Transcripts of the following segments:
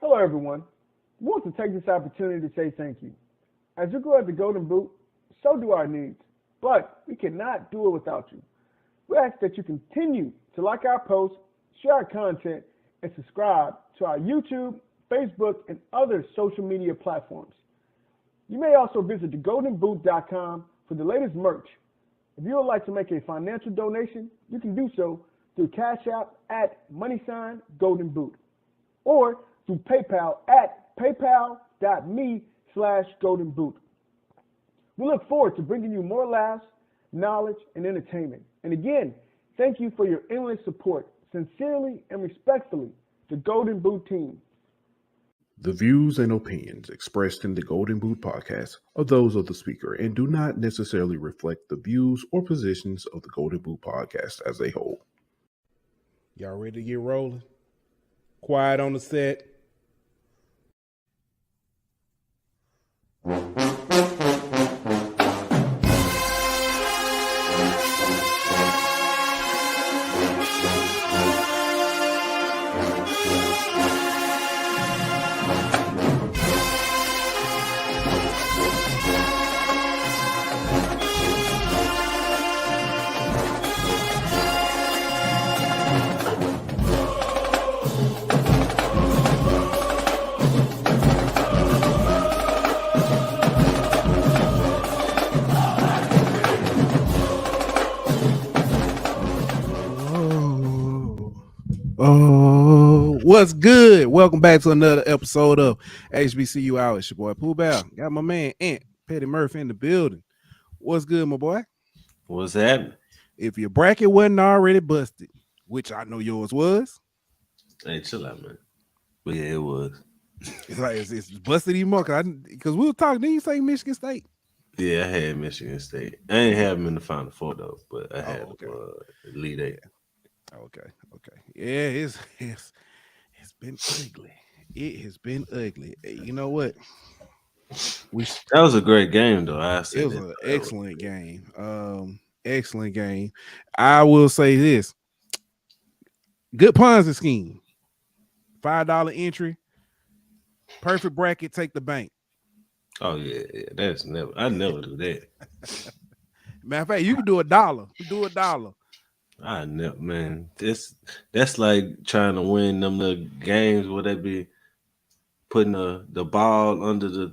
Hello, everyone. We want to take this opportunity to say thank you. As you grow at the Golden Boot, so do our needs, but we cannot do it without you. We ask that you continue to like our posts, share our content, and subscribe to our YouTube, Facebook, and other social media platforms. You may also visit thegoldenboot.com for the latest merch. If you would like to make a financial donation, you can do so through Cash App at @GoldenBoot or through PayPal at paypal.me/GoldenBoot. We look forward to bringing you more laughs, knowledge, and entertainment. And again, thank you for your endless support. Sincerely and respectfully, the Golden Boot team. The views and opinions expressed in the Golden Boot podcast are those of the speaker and do not necessarily reflect the views or positions of the Golden Boot podcast as a whole. Y'all ready to get rolling? Quiet on the set. Oh, what's good? Welcome back to another episode of HBCU Hour. It's your boy Pooh Bow. Got my man Ant Petty Murphy in the building. What's good, my boy? What's happening? If your bracket wasn't already busted, which I know yours was. Hey, chill out, man. But yeah, it was. It's like it's busted even more because we were talking. Didn't you say Michigan State? Yeah, I had Michigan State. I ain't have them in the Final Four though, but I had Elite Eight. Okay. Yeah, it's been ugly. It has been ugly. You know what? That was a great game, though. It was an excellent game. Excellent game. I will say this: good Ponzi scheme. $5 entry, perfect bracket. Take the bank. Oh yeah. That's never. I never do that. Matter of fact, you can do $1. You do $1. I never, man. That's like trying to win them little games where they be putting the ball under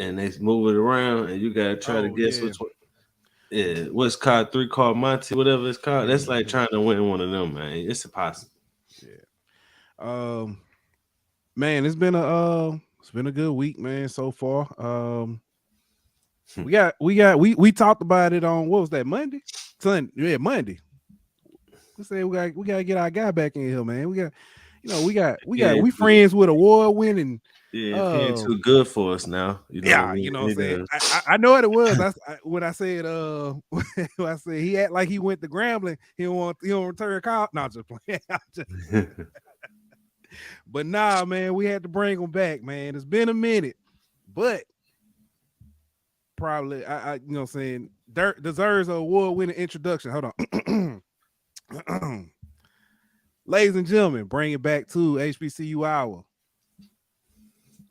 and they move it around and you gotta try to guess which one. Yeah, what's called 3-card Monty, whatever it's called. That's like trying to win one of them, man. It's impossible. Yeah. Man, it's been a good week, man, so far. We talked about it on what was that, Monday? Monday. We said we gotta get our guy back in here, man. We friends with award winning. Yeah, he ain't too good for us now. You know what I'm saying? I know what it was. When I said when I said he act like he went to Grambling, he don't return a call. No, just playing. But nah, man, we had to bring him back, man. It's been a minute, but probably I you know what I'm saying, Dirk deserves an award-winning introduction. Hold on. Ladies and gentlemen, bring it back to HBCU Hour.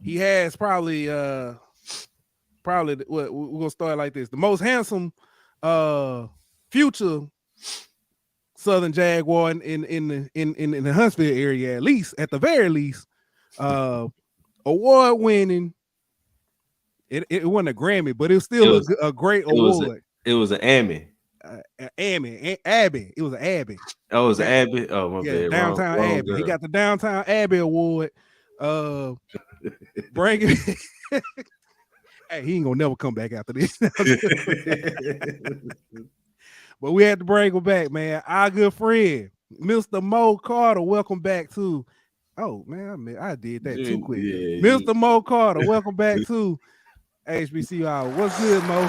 He has probably we're gonna start like this. The most handsome future Southern Jaguar in the Huntsville area, at the very least, award-winning. It wasn't a Grammy, but it was still a great award. It was an Emmy. Abby. It was an Abby. Oh, it was Abby. Oh, my bad. Downtown wrong Abby. girl. He got the Downtown Abby Award. Bring it. Hey, he ain't gonna never come back after this. But we had to bring him back, man. Our good friend, Mr. Mo Carter. Welcome back to. Oh man, I did that too quick. Yeah, Mr. Mo Carter, welcome back to HBCU Hour. What's good, Mo?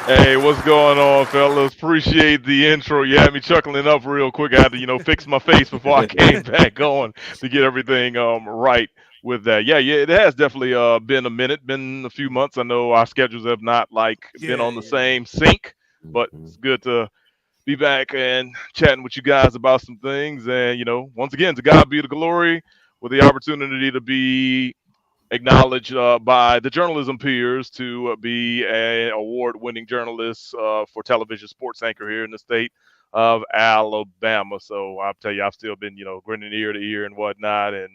Hey, what's going on, fellas? Appreciate the intro. You had me chuckling up real quick. I had to, fix my face before I came back on to get everything right with that. Yeah, it has definitely been a minute, been a few months. I know our schedules have not been on the same sync, but it's good to be back and chatting with you guys about some things. And once again, to God be the glory. with the opportunity to be acknowledged by the journalism peers to be a award-winning journalist for television sports anchor here in the state of Alabama. So I'll tell you, I've still been, grinning ear to ear and whatnot. And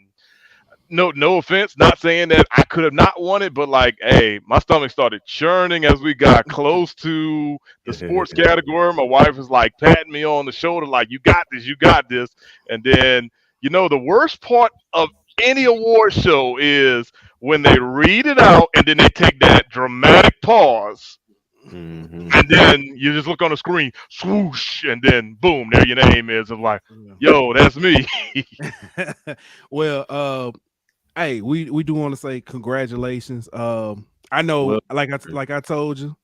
no offense, not saying that I could have not won it, but like, hey, my stomach started churning as we got close to the sports category. My wife was like patting me on the shoulder, like, you got this. And then, the worst part of any award show is when they read it out and then they take that dramatic pause. Mm-hmm. And then you just look on the screen, swoosh, and then boom, there your name is. Of like, yo, that's me. Well, hey, we do want to say congratulations. I know, like I told you,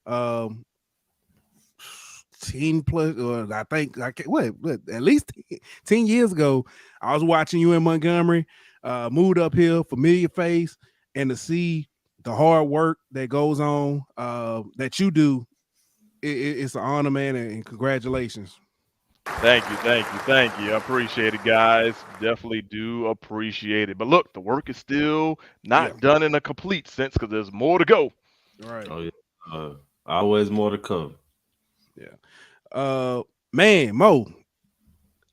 10 plus, or I think at least 10 years ago, I was watching you in Montgomery, moved up here, familiar face, and to see the hard work that goes on, that you do, it's an honor, man, and congratulations. Thank you. I appreciate it, guys. Definitely do appreciate it. But look, the work is still not done in a complete sense because there's more to go. All right. Oh yeah. Always more to come. Yeah. Man, Mo,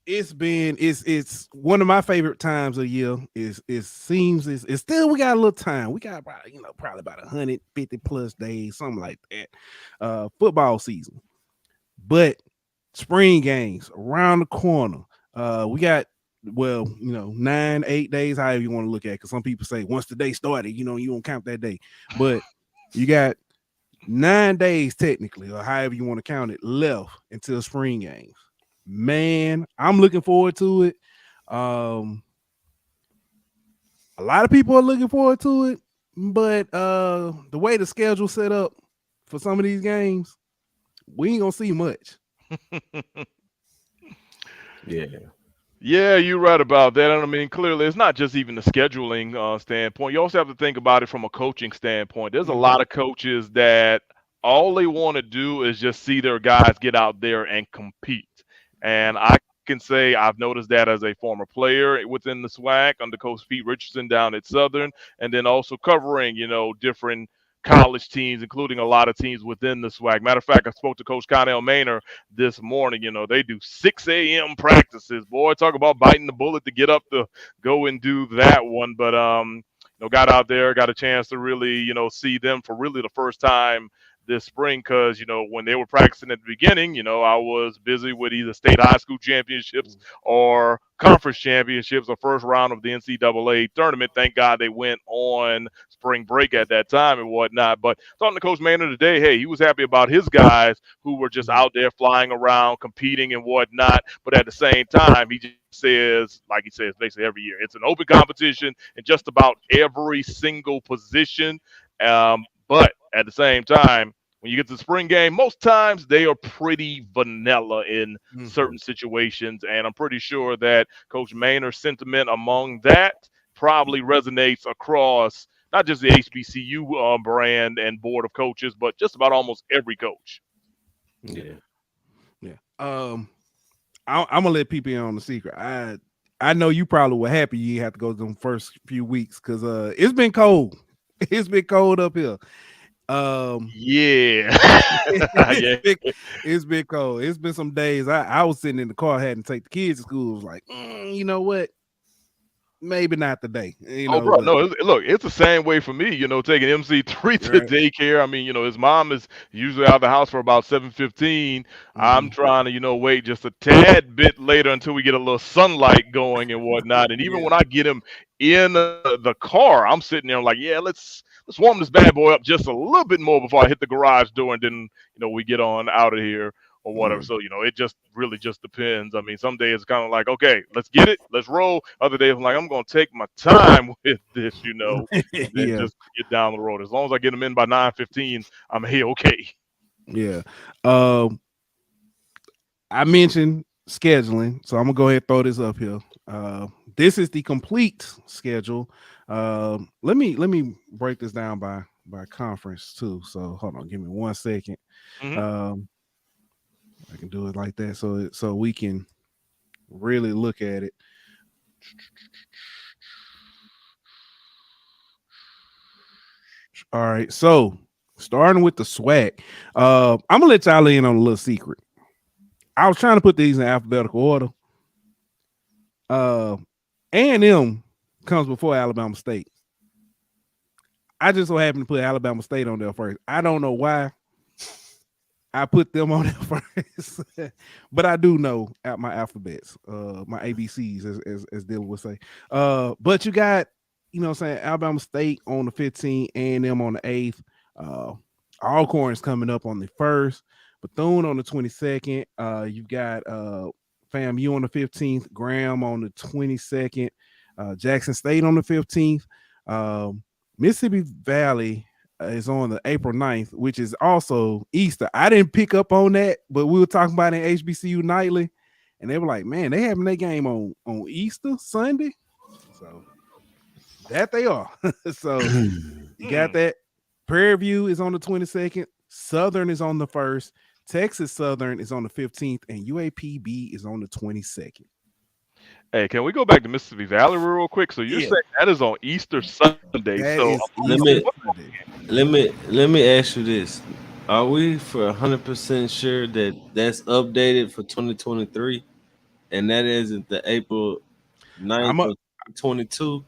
it's one of my favorite times of the year. It's still, we got a little time. We got probably about 150 plus days, something like that. Football season. But spring games around the corner. We got 9-8 days, however you want to look at it, because some people say once the day started, you don't count that day. But you got 9 days technically, or however you want to count it, left until spring games. Man, I'm looking forward to it. A lot of people are looking forward to it, but the way the schedule set up for some of these games, we ain't gonna see much. Yeah, you're right about that. And I mean, clearly, it's not just even the scheduling standpoint. You also have to think about it from a coaching standpoint. There's a lot of coaches that all they want to do is just see their guys get out there and compete. And I can say I've noticed that as a former player within the SWAC under Coach Pete Richardson down at Southern, and then also covering, different college teams, including a lot of teams within the SWAC. Matter of fact, I spoke to Coach Connell Maynor this morning. They do 6 a.m. practices. Boy, talk about biting the bullet to get up to go and do that one. But got out there, got a chance to really, see them for really the first time this spring, because when they were practicing at the beginning, I was busy with either state high school championships or conference championships or first round of the NCAA tournament. Thank God they went on spring break at that time and whatnot. But talking to Coach Maynard today, hey, he was happy about his guys who were just out there flying around, competing and whatnot. But at the same time, he just says, like he says basically every year, it's an open competition in just about every single position. But at the same time, when you get to the spring game, most times they are pretty vanilla in certain situations. And I'm pretty sure that Coach Maynard's sentiment among that probably resonates across not just the HBCU brand and board of coaches, but just about almost every coach. Yeah. I'm gonna let people in on the secret. I know you probably were happy you had to go them first few weeks because it's been cold. It's been cold up here. It's been cold. It's been some days. I was sitting in the car, had to take the kids to school. I was like, you know what? Maybe not today. Bro, no, look, it's the same way for me, taking MC3 to daycare. I mean, his mom is usually out of the house for about 7:15. I'm trying to, wait just a tad bit later until we get a little sunlight going and whatnot. And even when I get him in the car, I'm sitting there like, let's warm this bad boy up just a little bit more before I hit the garage door, and then, we get on out of here or whatever. So, it just really just depends. I mean, some days it's kind of like, okay, let's get it, let's roll. Other days I'm like, I'm going to take my time with this, and then just get down the road. As long as I get them in by 9:15, I'm okay. Yeah. I mentioned scheduling, so I'm going to go ahead and throw this up here. This is the complete schedule. Let me break this down by conference too. So hold on, give me 1 second. I can do it like that so we can really look at it. All right, so starting with the SWAC, I'm gonna let y'all in on a little secret. I was trying to put these in alphabetical order. A&M comes before Alabama State. I just so happen to put Alabama State on there first. I don't know why I put them on there first, but I do know at my alphabets, my ABCs, as Dylan would say. But you got, you know what I'm saying, Alabama State on the 15th, A&M on the 8th. Alcorn's coming up on the 1st, Bethune on the 22nd. You've got FAMU on the 15th, Graham on the 22nd, Jackson State on the 15th. Mississippi Valley is on the April 9th, which is also Easter. I didn't pick up on that, but we were talking about it in HBCU Nightly, and they were like, man, they having their game on Easter Sunday. So that they are. So you got that. Prairie View is on the 22nd. Southern is on the 1st. Texas Southern is on the 15th, and UAPB is on the 22nd. Hey, can we go back to Mississippi Valley real quick? So you're saying that is on Easter Sunday. That let me ask you this. Are we for 100% sure that that's updated for 2023 and that isn't the April 9th of 22?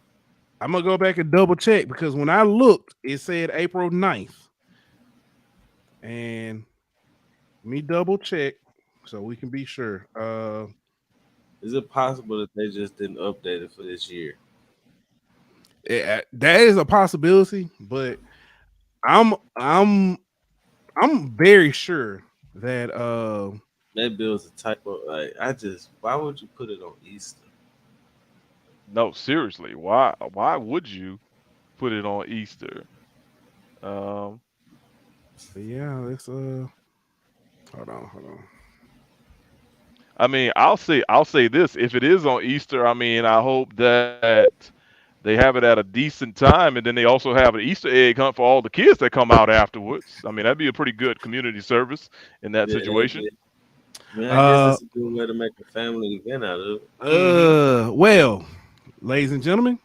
I'm going to go back and double check because when I looked, it said April 9th. And let me double check so we can be sure. Is it possible that they just didn't update it for this year? That is a possibility, but I'm very sure that maybe it was a typo. Like why would you put it on Easter? No, seriously, why would you put it on Easter? Yeah, let's hold on. I mean, I'll say this: if it is on Easter, I mean, I hope that they have it at a decent time, and then they also have an Easter egg hunt for all the kids that come out afterwards. I mean, that'd be a pretty good community service in that situation. Man, I guess it's a good way to make a family event out of it. Well, ladies and gentlemen,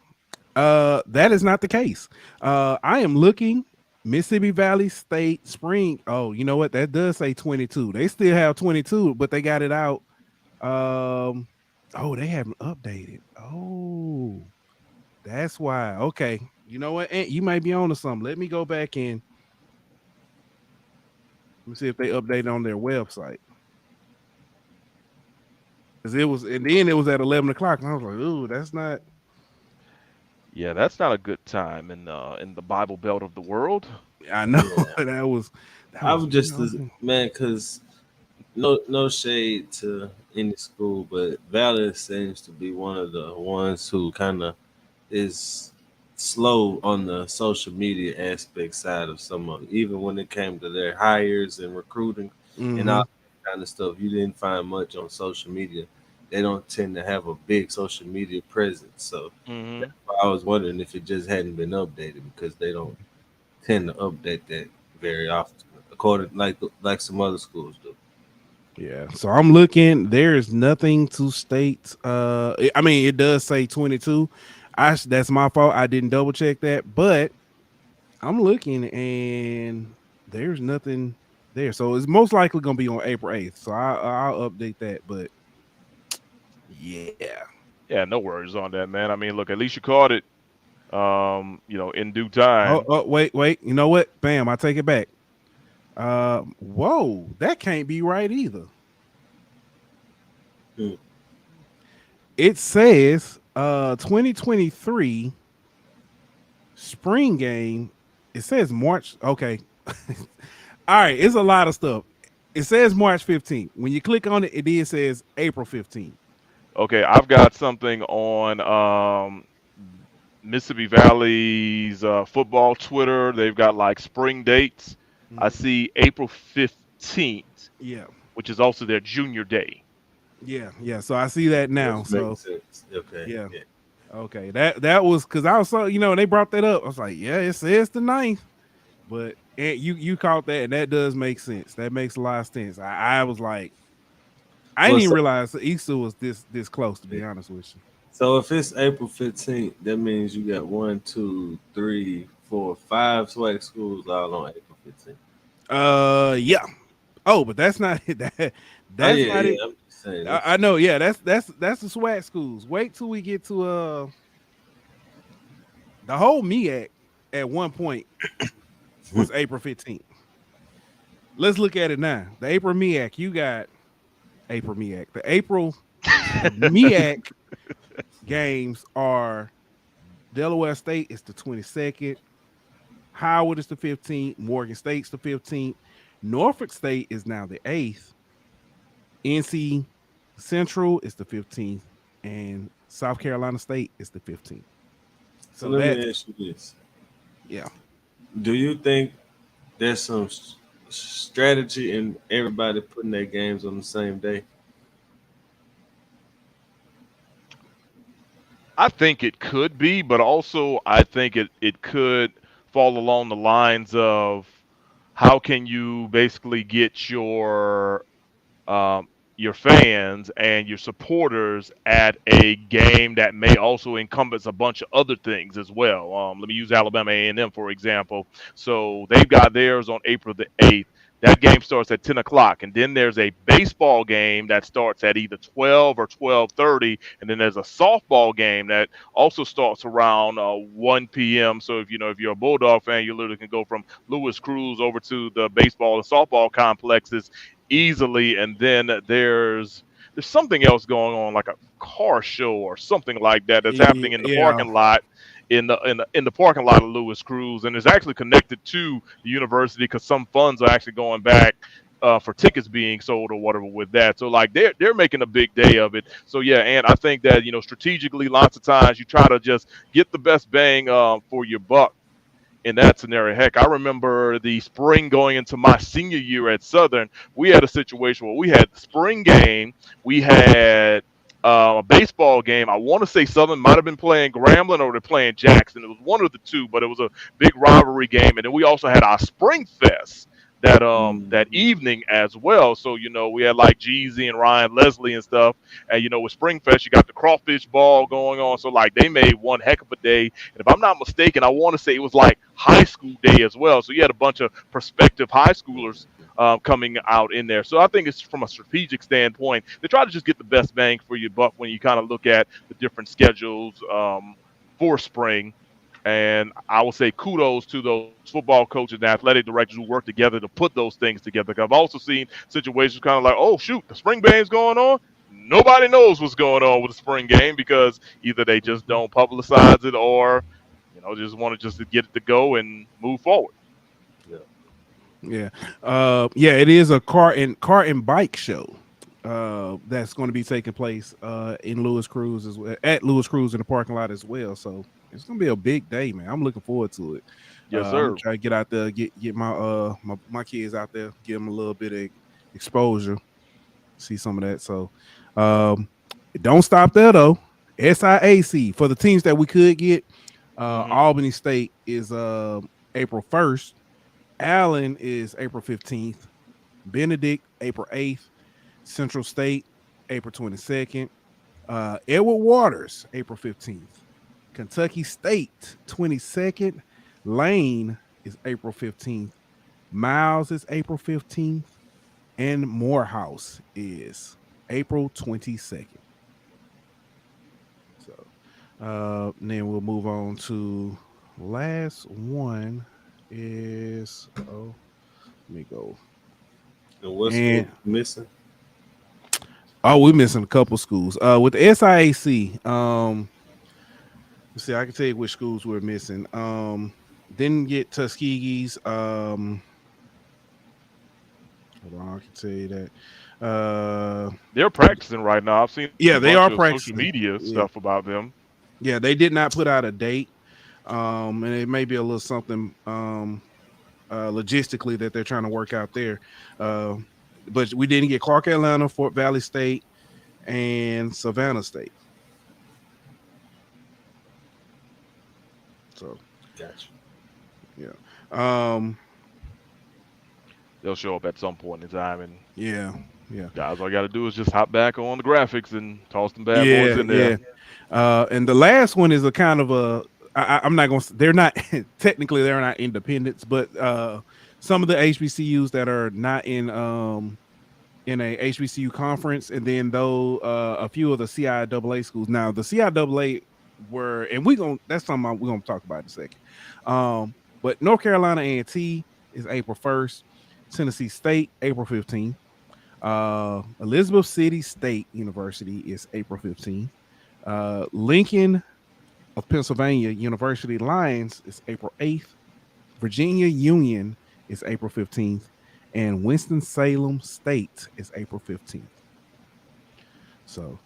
that is not the case. I am looking. Mississippi Valley State Spring. Oh, you know what? That does say 22. They still have 22, but they got it out. They haven't updated. Oh, that's why. Okay. You know what? You might be on to something. Let me go back in. Let me see if they updated on their website. Because it was at 11 o'clock, and I was like, ooh, that's not. Yeah, that's not a good time in the Bible Belt of the world. I know. Yeah. I was just man, because no shade to any school, but Valley seems to be one of the ones who kind of is slow on the social media aspect side of some of it. Even when it came to their hires and recruiting and all that kind of stuff, you didn't find much on social media. They don't tend to have a big social media presence. So that's why I was wondering if it just hadn't been updated, because they don't tend to update that very often, according like some other schools do. Yeah. So I'm looking. There is nothing to state. I mean, it does say 22. That's my fault. I didn't double check that, but I'm looking and there's nothing there. So it's most likely going to be on April 8th. So I'll update that, but yeah, no worries on that, man. I mean, look, at least you caught it, in due time. Wait. You know what? Bam, I take it back. Whoa, that can't be right either. It says 2023 spring game. It says March. Okay. All right, it's a lot of stuff. It says March 15th. When you click on it, it says April 15th. Okay, I've got something on Mississippi Valley's football Twitter. They've got like spring dates. I see April 15th. Yeah. Which is also their junior day. Yeah. So I see that now. So sense. Okay. Yeah. Okay. That was because I was they brought that up. I was like, yeah, it says the 9th. But you caught that, and that does make sense. That makes a lot of sense. I was like, I didn't even realize Easter was this close, to be honest with you. So if it's April 15th, that means you got 1, 2, 3, for 5 SWAC schools all on April 15th. Yeah. Oh, but that's not it. That's not it. I'm just saying, I know. Yeah, that's the SWAC schools. Wait till we get to the whole MEAC at one point was April 15th. Let's look at it now. The April MEAC, you got April MEAC. The April MEAC games are Delaware State is the 22nd, Howard is the 15th, Morgan State's the 15th, Norfolk State is now the 8th, NC Central is the 15th, and South Carolina State is the 15th. So let me ask you this. Yeah. Do you think there's some strategy in everybody putting their games on the same day? I think it could be, but also I think it could fall along the lines of how can you basically get your fans and your supporters at a game that may also encompass a bunch of other things as well. Let me use Alabama A&M for example. So they've got theirs on April the 8th. That game starts at 10 o'clock, and then there's a baseball game that starts at either 12 or 12:30, and then there's a softball game that also starts around 1 p.m. So if you're a Bulldog fan, you literally can go from Lewis Cruz over to the baseball and softball complexes easily, and then there's something else going on, like a car show or something like that that's happening in the parking lot. In the parking lot of Lewis Cruz, and it's actually connected to the university because some funds are actually going back for tickets being sold or whatever with that. So like they're making a big day of it. So yeah, and I think that strategically, lots of times you try to just get the best bang for your buck in that scenario. Heck, I remember the spring going into my senior year at Southern. We had a situation where we had the spring game, we had a baseball game. I want to say Southern might have been playing Grambling or they're playing Jackson. It was one of the two, but it was a big rivalry game. And then we also had our Spring Fest that evening as well. So we had like Jeezy and Ryan Leslie and stuff. And with Spring Fest, you got the crawfish ball going on. So like they made one heck of a day. And if I'm not mistaken, I want to say it was like high school day as well. So you had a bunch of prospective high schoolers coming out in there. So I think it's from a strategic standpoint, they try to just get the best bang for your buck when you kind of look at the different schedules for spring. And I would say kudos to those football coaches and athletic directors who work together to put those things together. I've also seen situations kind of like, oh, shoot, the spring game's going on. Nobody knows what's going on with the spring game because either they just don't publicize it or, just want to just get it to go and move forward. Yeah. It is a car and bike show that's going to be taking place in Lewis Cruz as well, at Lewis Cruz in the parking lot as well. So it's going to be a big day, man. I'm looking forward to it. Yes, sir. I'm trying to get out there, get my kids out there, give them a little bit of exposure, see some of that. So don't stop there though. SIAC for the teams that we could get. Albany State is April 1st. Allen is April 15th. Benedict, April 8th. Central State, April 22nd. Edward Waters, April 15th. Kentucky State, 22nd. Lane is April 15th. Miles is April 15th. And Morehouse is April 22nd. So, then we'll move on to last one. Let me go. And what's missing? Oh, we're missing a couple schools. With the SIAC, let's see, I can tell you which schools we're missing. Didn't get Tuskegee's. Hold on, I can tell you that. They're practicing right now. I've seen they are practicing social media stuff about them. Yeah, they did not put out a date. And it may be a little something logistically that they're trying to work out there. But we didn't get Clark Atlanta, Fort Valley State, and Savannah State. So, gotcha. Yeah. They'll show up at some point in time, and guys, all you got to do is just hop back on the graphics and toss them bad boys in there. And the last one is a kind of I'm not going to, they're not, technically they're not independents, but some of the HBCUs that are not in a HBCU conference, and then though a few of the CIAA schools. Now the CIAA were, and that's something we're gonna talk about in a second. But North Carolina A&T is April 1st, Tennessee State April 15th, Elizabeth City State University is April 15th, Lincoln of Pennsylvania University Lions is April 8th, Virginia Union is April 15th, and Winston-Salem State is April 15th. So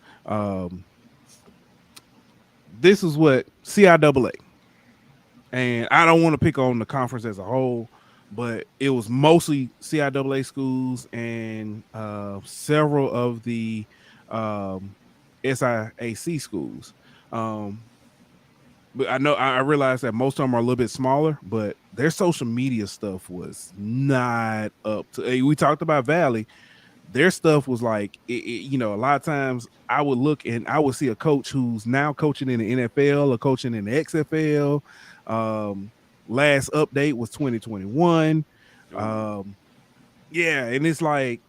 this is what CIAA, and I don't want to pick on the conference as a whole, but it was mostly CIAA schools and several of the SIAC schools. But I realized that most of them are a little bit smaller, but their social media stuff was not up to. We talked about Valley. Their stuff was like, a lot of times I would look and I would see a coach who's now coaching in the NFL or coaching in the XFL. Last update was 2021. Yeah, and it's like,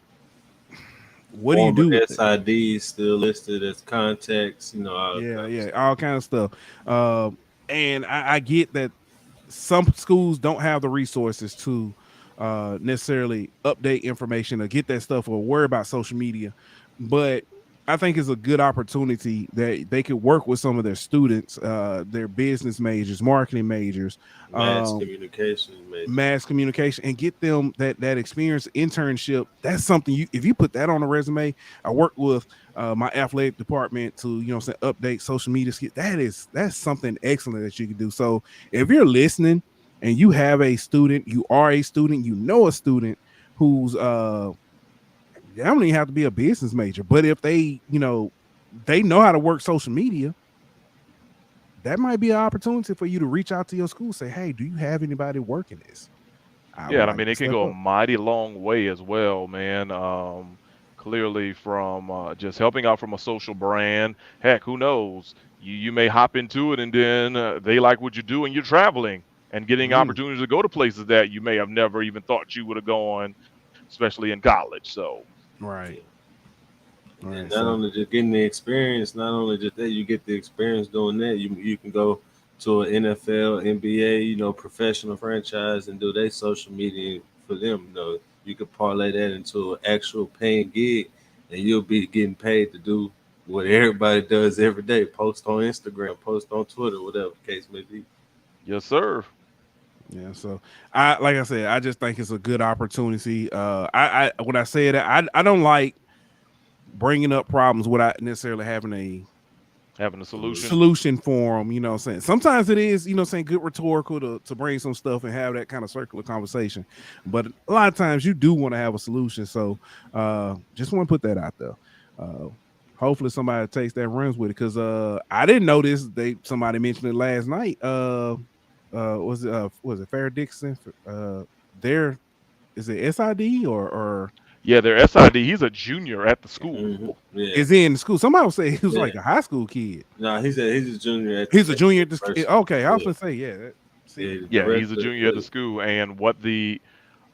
what do you do? SID still listed as contacts, all kind of stuff. And I get that some schools don't have the resources to necessarily update information or get that stuff or worry about social media, but I think it's a good opportunity that they could work with some of their students, their business majors, marketing majors, mass communication, and get them that experience, internship. That's something if you put that on a resume. I work with my athletic department to update social media. That's something excellent that you can do. So if you're listening and you have a student, you are a student, a student who's they don't even have to be a business major, but if they know how to work social media, that might be an opportunity for you to reach out to your school, say, hey, do you have anybody working this? It can go a mighty long way as well, man. Clearly from just helping out from a social brand. Heck, who knows? You may hop into it and then they like what you do and you're traveling and getting opportunities to go to places that you may have never even thought you would have gone, especially in college. So right. And not only just getting the experience, not only just that, you get the experience doing that. You can go to an NFL, NBA, professional franchise and do their social media for them. You could parlay that into an actual paying gig, and you'll be getting paid to do what everybody does every day: post on Instagram, post on Twitter, whatever the case may be. Yes, sir. Yeah, so like I said, I just think it's a good opportunity. When I say that, I don't like bringing up problems without necessarily having a solution for them. What I'm saying? Sometimes it is, good rhetorical to bring some stuff and have that kind of circular conversation. But a lot of times you do want to have a solution. So just want to put that out there. Hopefully somebody takes that, runs with it, because I didn't know this. Somebody mentioned it last night. Was it Fair Dixon? Is it SID or yeah, they're SID. He's a junior at the school. Mm-hmm. Yeah. Is he in the school? Somebody would say he was like a high school kid. No, he's a junior. He's a junior at the school. Okay, I was gonna say he's a junior at the school. And what the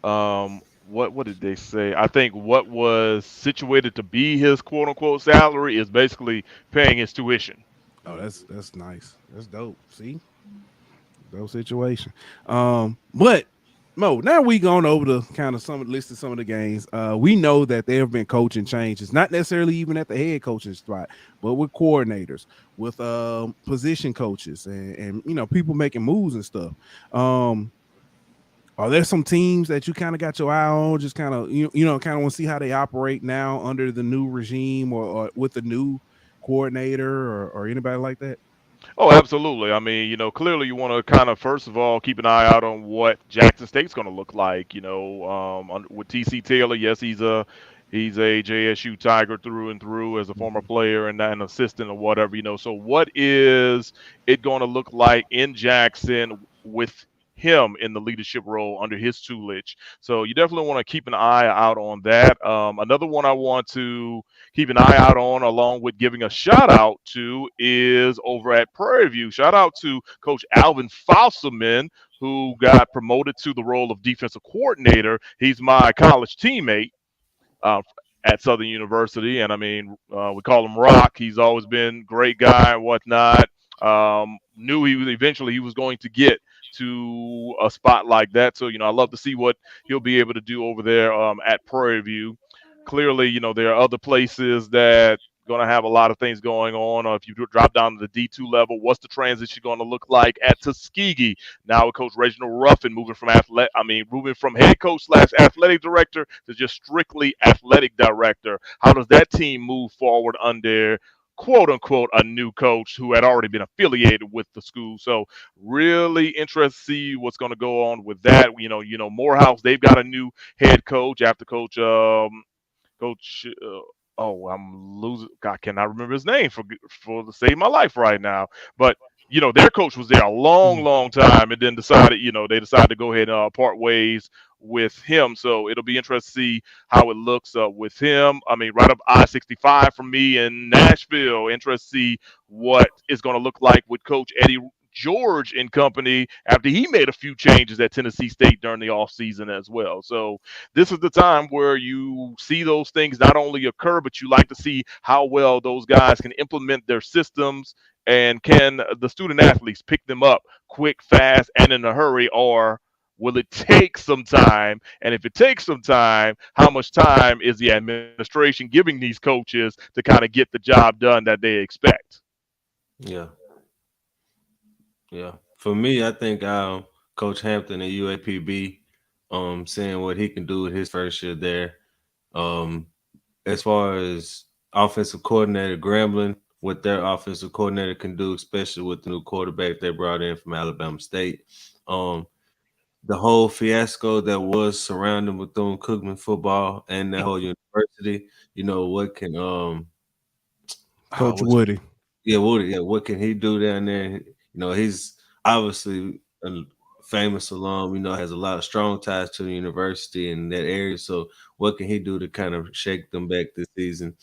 what did they say? I think what was situated to be his quote unquote salary is basically paying his tuition. Oh, that's nice. That's dope. See, dope situation. But Mo, now we gone over the kind of some of the games. We know that there have been coaching changes, not necessarily even at the head coaching spot, but with coordinators, with position coaches, and people making moves and stuff. Are there some teams that you kind of got your eye on, just kind of kind of want to see how they operate now under the new regime or with the new coordinator or anybody like that? Oh, absolutely. I mean, clearly you want to kind of, first of all, keep an eye out on what Jackson State's going to look like. With TC Taylor, yes, he's a JSU Tiger through and through as a former player and an assistant or whatever. So what is it going to look like in Jackson with him in the leadership role under his tutelage. So you definitely want to keep an eye out on that. Another one I want to keep an eye out on, along with giving a shout out to, is over at Prairie View. Shout out to Coach Alvin Fosselman, who got promoted to the role of defensive coordinator. He's my college teammate uh, at Southern University, and I mean, we call him Rock. He's always been a great guy and whatnot. Knew he was going to get to a spot like that. So, I love to see what he'll be able to do over there at Prairie View. Clearly, there are other places that going to have a lot of things going on. If you drop down to the D2 level, what's the transition going to look like at Tuskegee? Now with Coach Reginald Ruffin moving from head coach / athletic director to just strictly athletic director. How does that team move forward under quote unquote a new coach who had already been affiliated with the school? So really interested to see what's going to go on with that. Morehouse, they've got a new head coach after Coach I'm losing. I cannot remember his name for to save my life right now. But their coach was there a long time, and then they decided to go ahead and part ways with him. So it'll be interesting to see how it looks with him. I mean, right up I-65 from me in Nashville. Interested to see what it's going to look like with Coach Eddie George and company after he made a few changes at Tennessee State during the offseason as well. So this is the time where you see those things not only occur, but you like to see how well those guys can implement their systems, and can the student athletes pick them up quick, fast, and in a hurry, or will it take some time? And if it takes some time, how much time is the administration giving these coaches to kind of get the job done that they expect? Yeah. Yeah. For me, I think Coach Hampton at UAPB, seeing what he can do with his first year there. As far as offensive coordinator Grambling, what their offensive coordinator can do, especially with the new quarterback they brought in from Alabama State. The whole fiasco that was surrounding Bethune-Cookman football and the whole university, what can Coach Woody? Woody. Yeah, what can he do down there? He's obviously a famous alum. Has a lot of strong ties to the university in that area. So what can he do to kind of shake them back this season?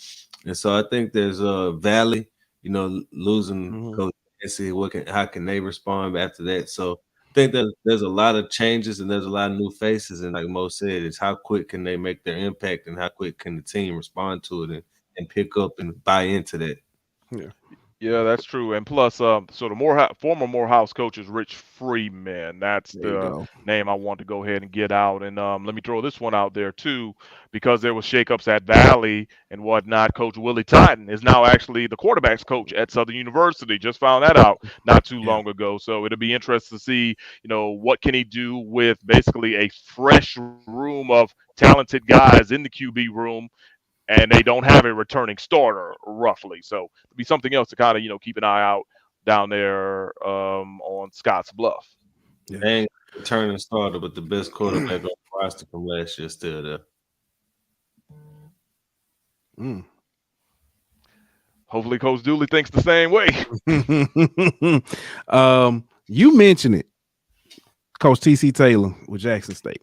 And so I think there's Valley. Losing Coach Nancy. How can they respond after that? So I think that there's a lot of changes and there's a lot of new faces. And like Mo said, it's how quick can they make their impact and how quick can the team respond to it and pick up and buy into that. Yeah, that's true. And plus, so the former Morehouse coach is Rich Freeman. That's the name I want to go ahead and get out. And let me throw this one out there too, because there was shakeups at Valley and whatnot. Coach Willie Totten is now actually the quarterback's coach at Southern University. Just found that out not too long ago. So it'll be interesting to see, what can he do with basically a fresh room of talented guys in the QB room. And they don't have a returning starter, roughly. So it'll be something else to kind of, keep an eye out down there on Scotts Bluff. Yeah. They ain't returning starter, but the best quarterback on the roster from last year still there. Hopefully Coach Dooley thinks the same way. You mentioned it, Coach T.C. Taylor with Jackson State.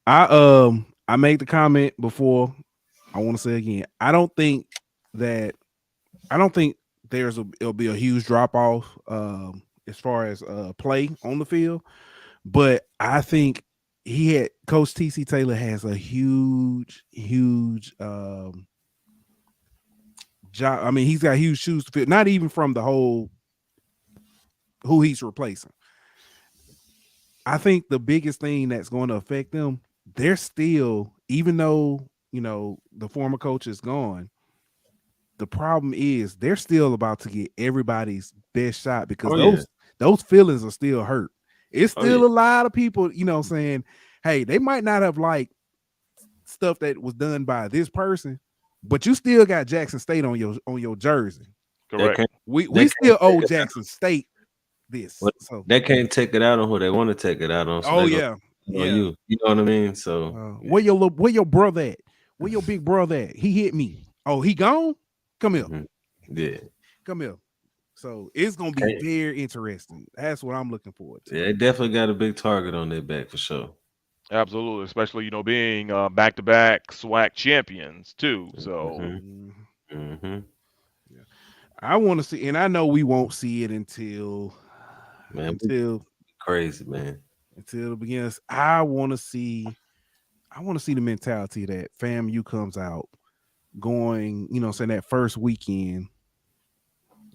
I made the comment before. I want to say again, I don't think it'll be a huge drop off as far as play on the field, but I think Coach T.C. Taylor has a huge job. I mean, he's got huge shoes to fill, not even from the whole who he's replacing. I think the biggest thing that's going to affect them, they're still, even though the former coach is gone, the problem is they're still about to get everybody's best shot because those feelings are still hurt. It's still a lot of people, saying, hey, they might not have liked stuff that was done by this person, but you still got Jackson State on your jersey. Correct. We still owe Jackson State this. So they can't take it out on who they want to take it out on. So you. You know what I mean? So where your brother at? Where your big brother at? He hit me. Oh, he gone? Come here. Yeah. Come here. So it's gonna be very interesting. That's what I'm looking forward to. Yeah, they definitely got a big target on their back for sure. Absolutely, especially being back-to-back SWAC champions too. So, Yeah. I want to see, and I know we won't see it until crazy, man. Until it begins. I want to see the mentality that FAMU comes out going, saying that first weekend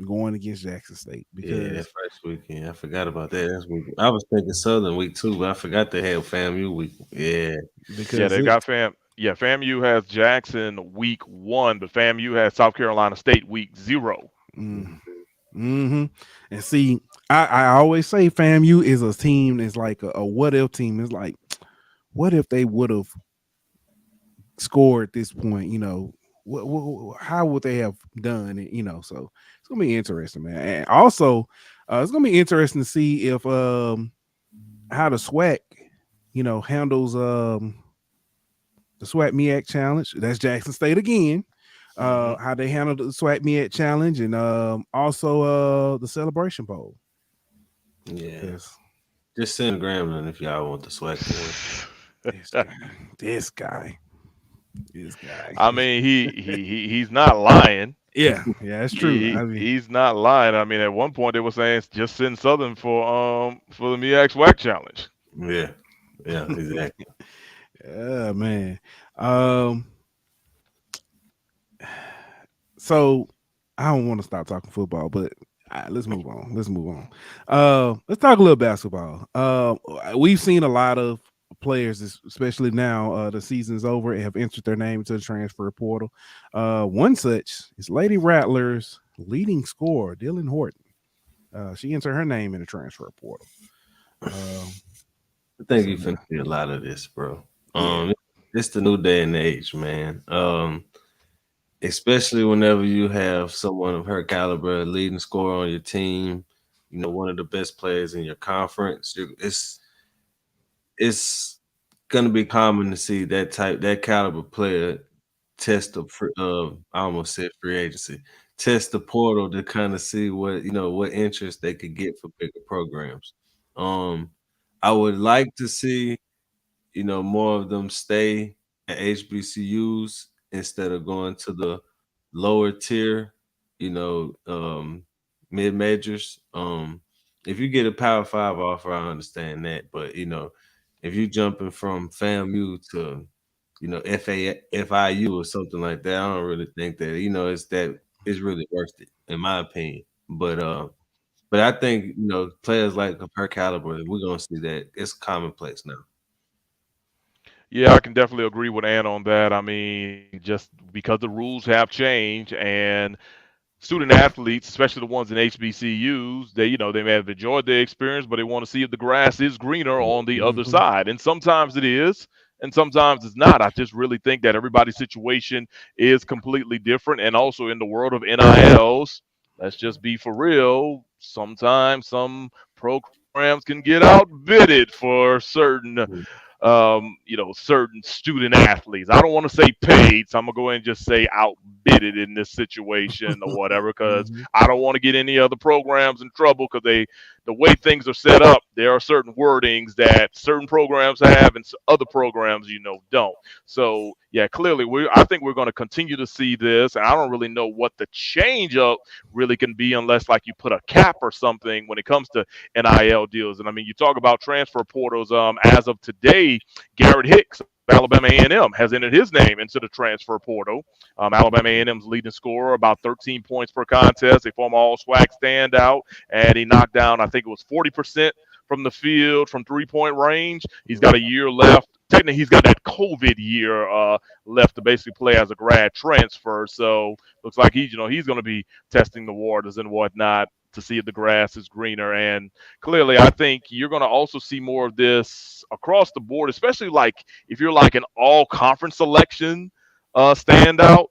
going against Jackson State, because that first weekend, I forgot about that. I was thinking Southern week 2, but I forgot they had FAMU week. Yeah, because they got FAMU has Jackson week 1, but FAMU has South Carolina State week 0. And see, I always say FAMU is a team that's like a what if team. It's like, what if they would have scored at this point? How would they have done it? So it's gonna be interesting, man. And also, it's gonna be interesting to see if how the SWAC, handles the SWAC MEAC challenge. That's Jackson State again. How they handle the SWAC MEAC challenge, and also the Celebration Bowl. Yeah, just send Gremlin if y'all want the SWAC bowl. This guy. I mean, he's not lying. Yeah, that's true. He's not lying. I mean, at one point they were saying just send Southern for the MEAC SWAC challenge. Yeah, exactly. Yeah, man. So I don't want to stop talking football, but let's move on. Let's talk a little basketball. We've seen a lot of players, especially now the season's over, have entered their name into the transfer portal. One such is Lady Rattlers leading scorer Dylan Horton. She entered her name in the transfer portal. I think you finna see a lot of this, bro. It's the new day and age, man. Especially whenever you have someone of her caliber, leading scorer on your team, one of the best players in your conference. It's gonna be common to see that caliber player test I almost said free agency, test the portal to kind of see what interest they could get for bigger programs. I would like to see more of them stay at HBCUs instead of going to the lower tier, mid majors. If you get a Power 5 offer, I understand that, but if you jumping from FAMU to FIU or something like that, I don't really think that it's really worth it, in my opinion. But I think players like her caliber, we're gonna see that it's commonplace now. Yeah, I can definitely agree with Ann on that. I mean, just because the rules have changed and student athletes, especially the ones in HBCUs, they may have enjoyed their experience, but they want to see if the grass is greener on the other side. And sometimes it is, and sometimes it's not. I just really think that everybody's situation is completely different. And also in the world of NILs, let's just be for real. Sometimes some programs can get outbidded for certain certain student athletes. I don't want to say paid, so I'm gonna go ahead and just say outbidded in this situation or whatever, because I don't want to get any other programs in trouble, because the way things are set up, there are certain wordings that certain programs have and other programs don't. So yeah, clearly I think we're going to continue to see this, and I don't really know what the change up really can be unless like you put a cap or something when it comes to NIL deals. And I mean, you talk about transfer portals. As of today, Garrett Hicks, Alabama A&M, has entered his name into the transfer portal. Alabama A&M's leading scorer, about 13 points per contest, a former All-SWAC standout, and he knocked down, I think it was 40% from the field from three-point range. He's got a year left. Technically, he's got that COVID year left to basically play as a grad transfer. So looks like he's going to be testing the waters and whatnot to see if the grass is greener. And clearly, I think you're going to also see more of this across the board, especially like if you're like an all-conference selection standout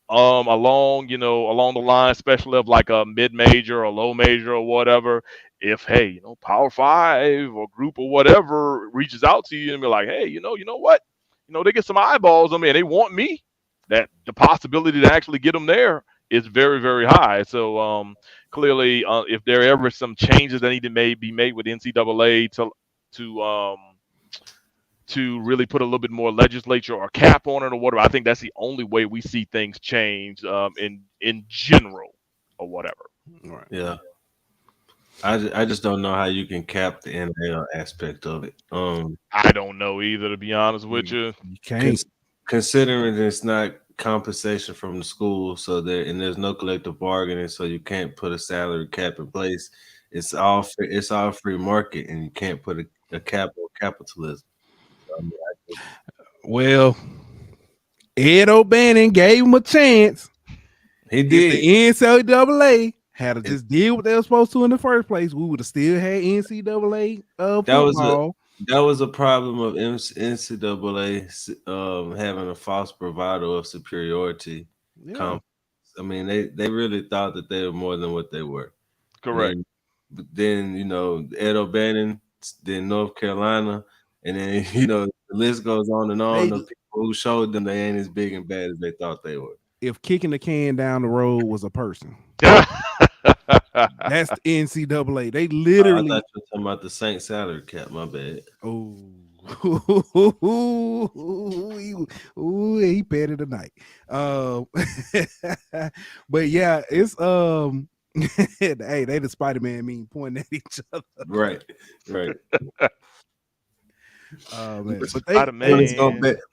along the line, especially of like a mid-major or low major or whatever. If, hey, Power 5 or group or whatever reaches out to you and be like, hey, you know what? They get some eyeballs on me and they want me, that the possibility to actually get them there is very, very high. So clearly, if there are ever some changes that need to be made with NCAA to to really put a little bit more legislature or cap on it or whatever, I think that's the only way we see things change in general or whatever. Right. Yeah. I just don't know how you can cap the NIL aspect of it. I don't know either, to be honest with you. You can't. Considering it's not compensation from the school, there's no collective bargaining, so you can't put a salary cap in place. It's all free market, and you can't put a cap on capitalism. Well, Ed O'Bannon gave him a chance. He did. If the NCAA had to just did what they were supposed to in the first place, we would have still had NCAA football. That was a problem of NCAA having a false bravado of superiority. Yeah. I mean, they really thought that they were more than what they were. Correct. But then, Ed O'Bannon, then North Carolina, and then, the list goes on and on of people who showed them they ain't as big and bad as they thought they were. If kicking the can down the road was a person. That's the NCAA. They literally. I thought you were talking about the Saint salary cap. My bad. Oh, he petted tonight. But yeah, it's hey, they the Spider-Man meme pointing at each other. Right. Man.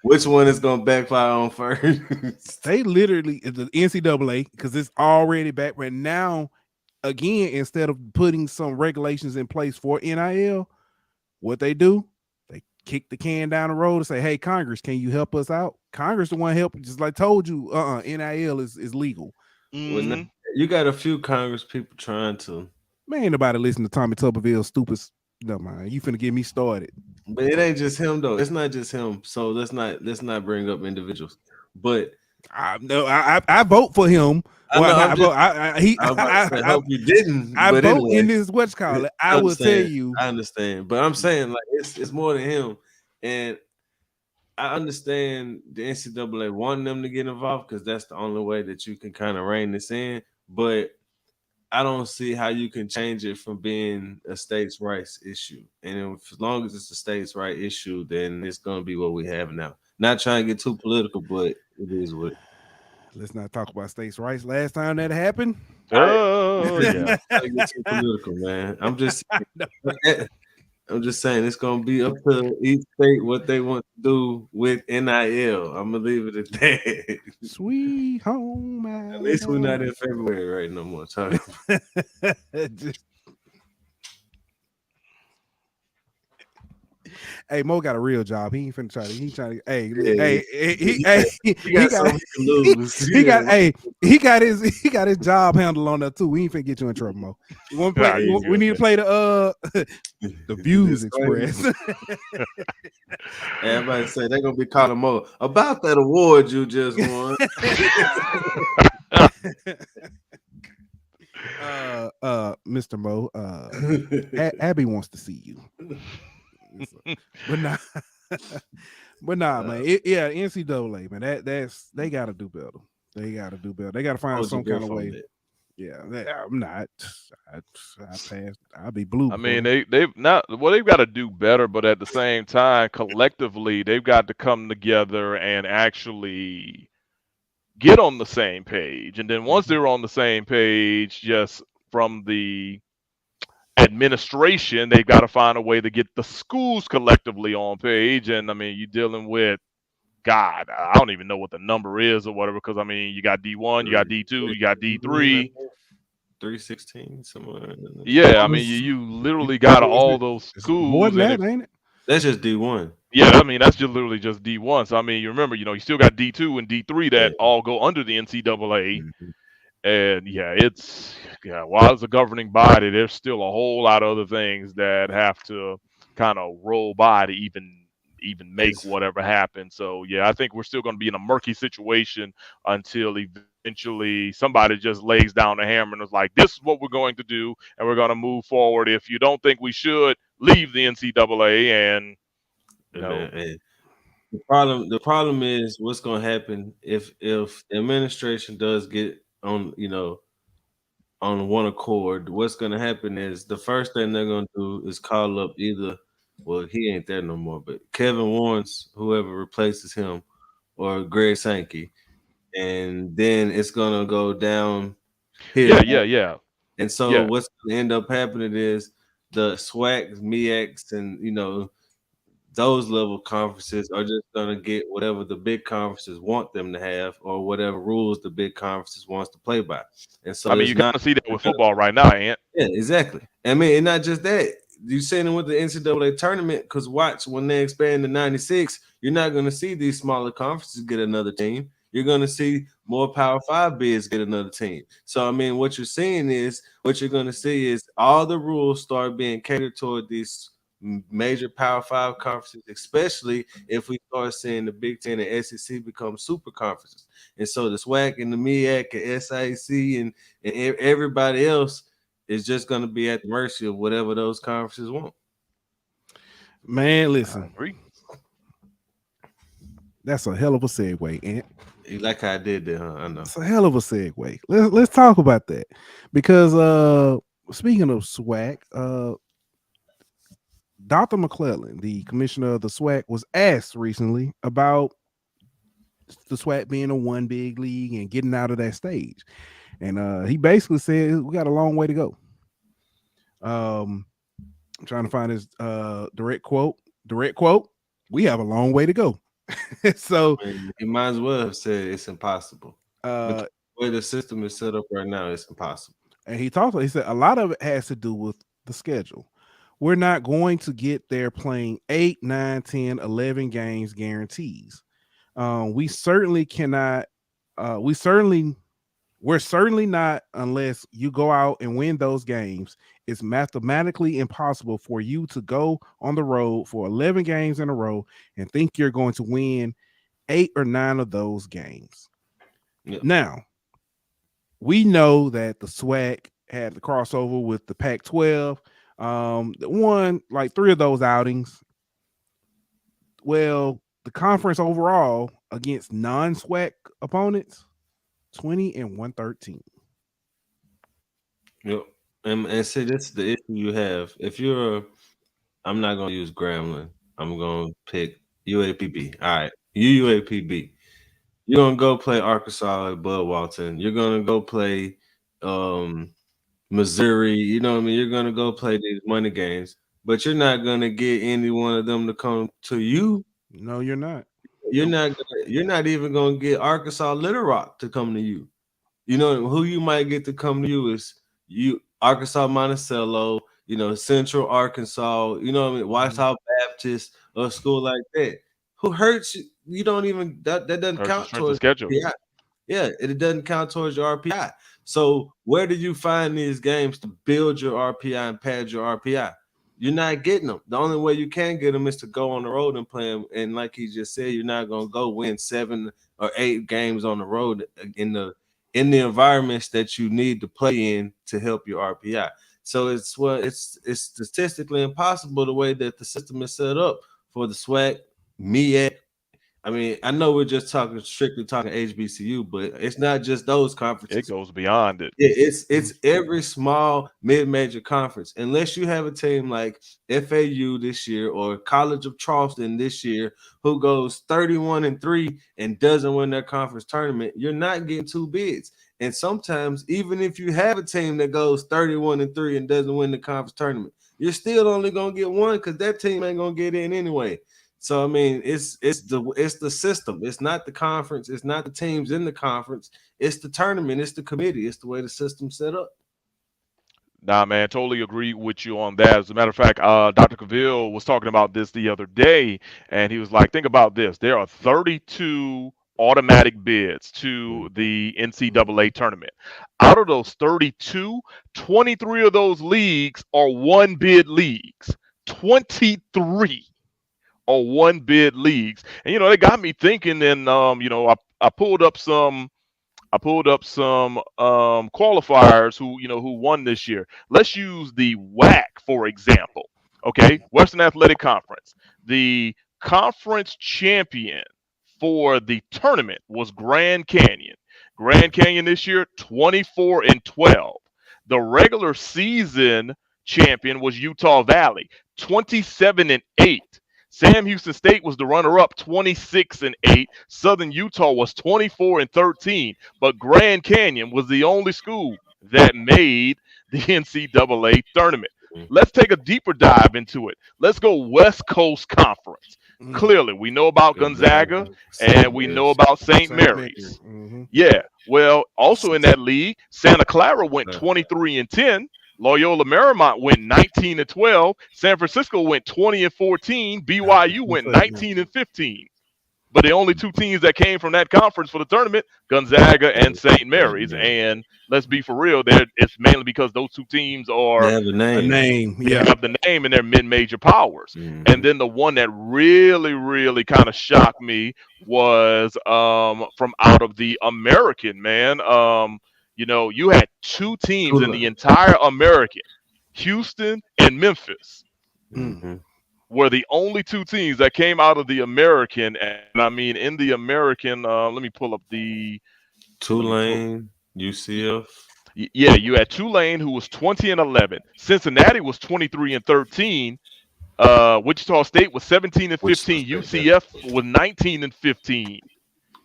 Which one is gonna backfire on first? They literally the NCAA, because it's already back right now. Again, instead of putting some regulations in place for NIL, what they do, they kick the can down the road and say, "Hey, Congress, can you help us out?" Congress the one helping, just like told you, NIL is legal. Mm-hmm. Well, you got a few Congress people trying to. Man, ain't nobody listen to Tommy Tuberville's stupid. No man, you finna get me started. But it ain't just him though. It's not just him. So let's not bring up individuals. But I vote for him. I hope you didn't. I vote anyway, in this what's called it. I will tell you. I understand, but I'm saying like it's more than him, and I understand the NCAA wanting them to get involved because that's the only way that you can kind of rein this in. But I don't see how you can change it from being a states' rights issue. And as long as it's a states' right issue, then it's going to be what we have now. Not trying to get too political, but it is what. Let's not talk about states' rights. Last time that happened. Oh, yeah. Get too political, man. I'm just saying it's going to be up to each state what they want to do with NIL. I'm going to leave it at that. Sweet home. At least we're not in February right no more time. Hey, Mo got a real job. He ain't finna try to. He trying to. He got his job handle on there too. We ain't finna get you in trouble, Mo. We need to play the Views Express. Everybody say they're gonna be calling Mo about that award you just won. Mr. Mo, Abby wants to see you. But nah, man. NCAA, man. They gotta do better. They gotta find some kind of way. Yeah, I'm not. I passed. I'll be blue. I mean, they've got to do better, but at the same time, collectively, they've got to come together and actually get on the same page. And then once they're on the same page, just from the administration, they've got to find a way to get the schools collectively on page. And I mean, you're dealing with, God, I don't even know what the number is or whatever, because I mean, you got D1, you got D2, you got D3, 316 somewhere. Yeah, I mean, you literally got all those schools. More than that, ain't it? That's just D1. Yeah, I mean, that's just literally just D1. So I mean, you remember, you still got D2 and D3 that all go under the NCAA. Mm-hmm. And while it's a governing body, there's still a whole lot of other things that have to kind of roll by to even make whatever happen. So yeah, I think we're still going to be in a murky situation until eventually somebody just lays down the hammer and is like, this is what we're going to do, and we're going to move forward. If you don't think we should, leave the NCAA. And the problem is what's going to happen if the administration does get on on one accord, what's going to happen is the first thing they're going to do is call up either, well, he ain't there no more, but Kevin Warren's, whoever replaces him, or Greg Sankey, and then it's going to go down here. Yeah. And so what's going to end up happening is the SWACs, MEACs, and those level conferences are just going to get whatever the big conferences want them to have, or whatever rules the big conferences wants to play by. And so I mean, you kind of see that with football right now, Ant. Yeah, exactly. I mean, and not just that. You seen it with the NCAA tournament, because watch, when they expand to 96, you're not going to see these smaller conferences get another team. You're going to see more Power 5 bids get another team. So, I mean, what you're going to see is all the rules start being catered toward these major Power 5 conferences, especially if we start seeing the Big Ten and SEC become super conferences. And so the SWAC and the MEAC and SIC and everybody else is just going to be at the mercy of whatever those conferences want. Man, listen. That's a hell of a segue, Ant. You like how I did that, huh? I know. It's a hell of a segue. Let's talk about that. Because speaking of SWAC, Dr. McClelland, the commissioner of the SWAC, was asked recently about the SWAC being a one big league and getting out of that stage. And he basically said we got a long way to go. I'm trying to find his direct quote. We have a long way to go. So he might as well have said it's impossible. The way the system is set up right now, it's impossible. And he said a lot of it has to do with the schedule. We're not going to get there playing 8, 9, 10, 11 games guarantees. We certainly cannot. We're certainly not, unless you go out and win those games. It's mathematically impossible for you to go on the road for 11 games in a row and think you're going to win 8 or 9 of those games. Yep. Now, we know that the SWAC had the crossover with the Pac-12. Won like 3 of those outings. Well, the conference overall against non-SWAC opponents, 20-113. Yep. And see, this is the issue you have. If I'm not going to use Grambling. I'm going to pick UAPB. All right. UAPB. You're going to go play Arkansas at Bud Walton. You're going to go play Missouri. You know what I mean? You're going to go play these money games, but you're not going to get any one of them to come to you. No, you're not. You're not even going to get Arkansas Little Rock to come to you. You know who you might get to come to you is Arkansas Monticello, Central Arkansas, you know what I mean, Washington Baptist, or a school like that. Who hurts you? You don't even that doesn't count towards the schedule. RPI. Yeah, it doesn't count towards your RPI. So where did you find these games to build your RPI and pad your RPI? You're not getting them. The only way you can get them is to go on the road and play them. And like he just said, you're not going to go win 7 or 8 games on the road in the environments that you need to play in to help your RPI. So it's statistically impossible the way that the system is set up for the SWAC, MEAC. I mean, I know we're just strictly talking HBCU, but it's not just those conferences. It goes beyond it. It's every small mid-major conference. Unless you have a team like FAU this year or College of Charleston this year who goes 31-3 and doesn't win their conference tournament, you're not getting 2 bids. And sometimes, even if you have a team that goes 31-3 and doesn't win the conference tournament, you're still only gonna get 1 because that team ain't gonna get in anyway. So I mean, it's the system. It's not the conference. It's not the teams in the conference. It's the tournament. It's the committee. It's the way the system's set up. Nah, man, totally agree with you on that. As a matter of fact, Dr. Cavill was talking about this the other day, and he was like, think about this. There are 32 automatic bids to the NCAA tournament. Out of those 32, 23 of those leagues are one bid leagues. 23 are one bid leagues. And it got me thinking, and I pulled up some qualifiers who won this year. Let's use the WAC for example. Okay, Western Athletic Conference. The conference champion for the tournament was Grand Canyon. Grand Canyon this year, 24-12. The regular season champion was Utah Valley, 27-8. Sam Houston State was the runner-up, 26-8. Southern Utah was 24-13. But Grand Canyon was the only school that made the NCAA tournament. Let's take a deeper dive into it. Let's go West Coast Conference. Clearly, we know about Gonzaga and we know about St. Mary's. Yeah. Well, also in that league, Santa Clara went 23-10. Loyola Marymount went 19-12. San Francisco went 20-14. BYU went 19-15. But the only two teams that came from that conference for the tournament, Gonzaga and St. Mary's. And let's be for real, it's mainly because those two teams are have a name. They have the name and they're mid-major powers. And then the one that really, really kind of shocked me was from out of the American, man. You had two teams in the entire American, Houston and Memphis. Were the only two teams that came out of the American. And I mean, in the American, let me pull up the Tulane, UCF. Yeah, you had Tulane, who was 20-11. Cincinnati was 23-13. Wichita State was 17-15. UCF was 19-15.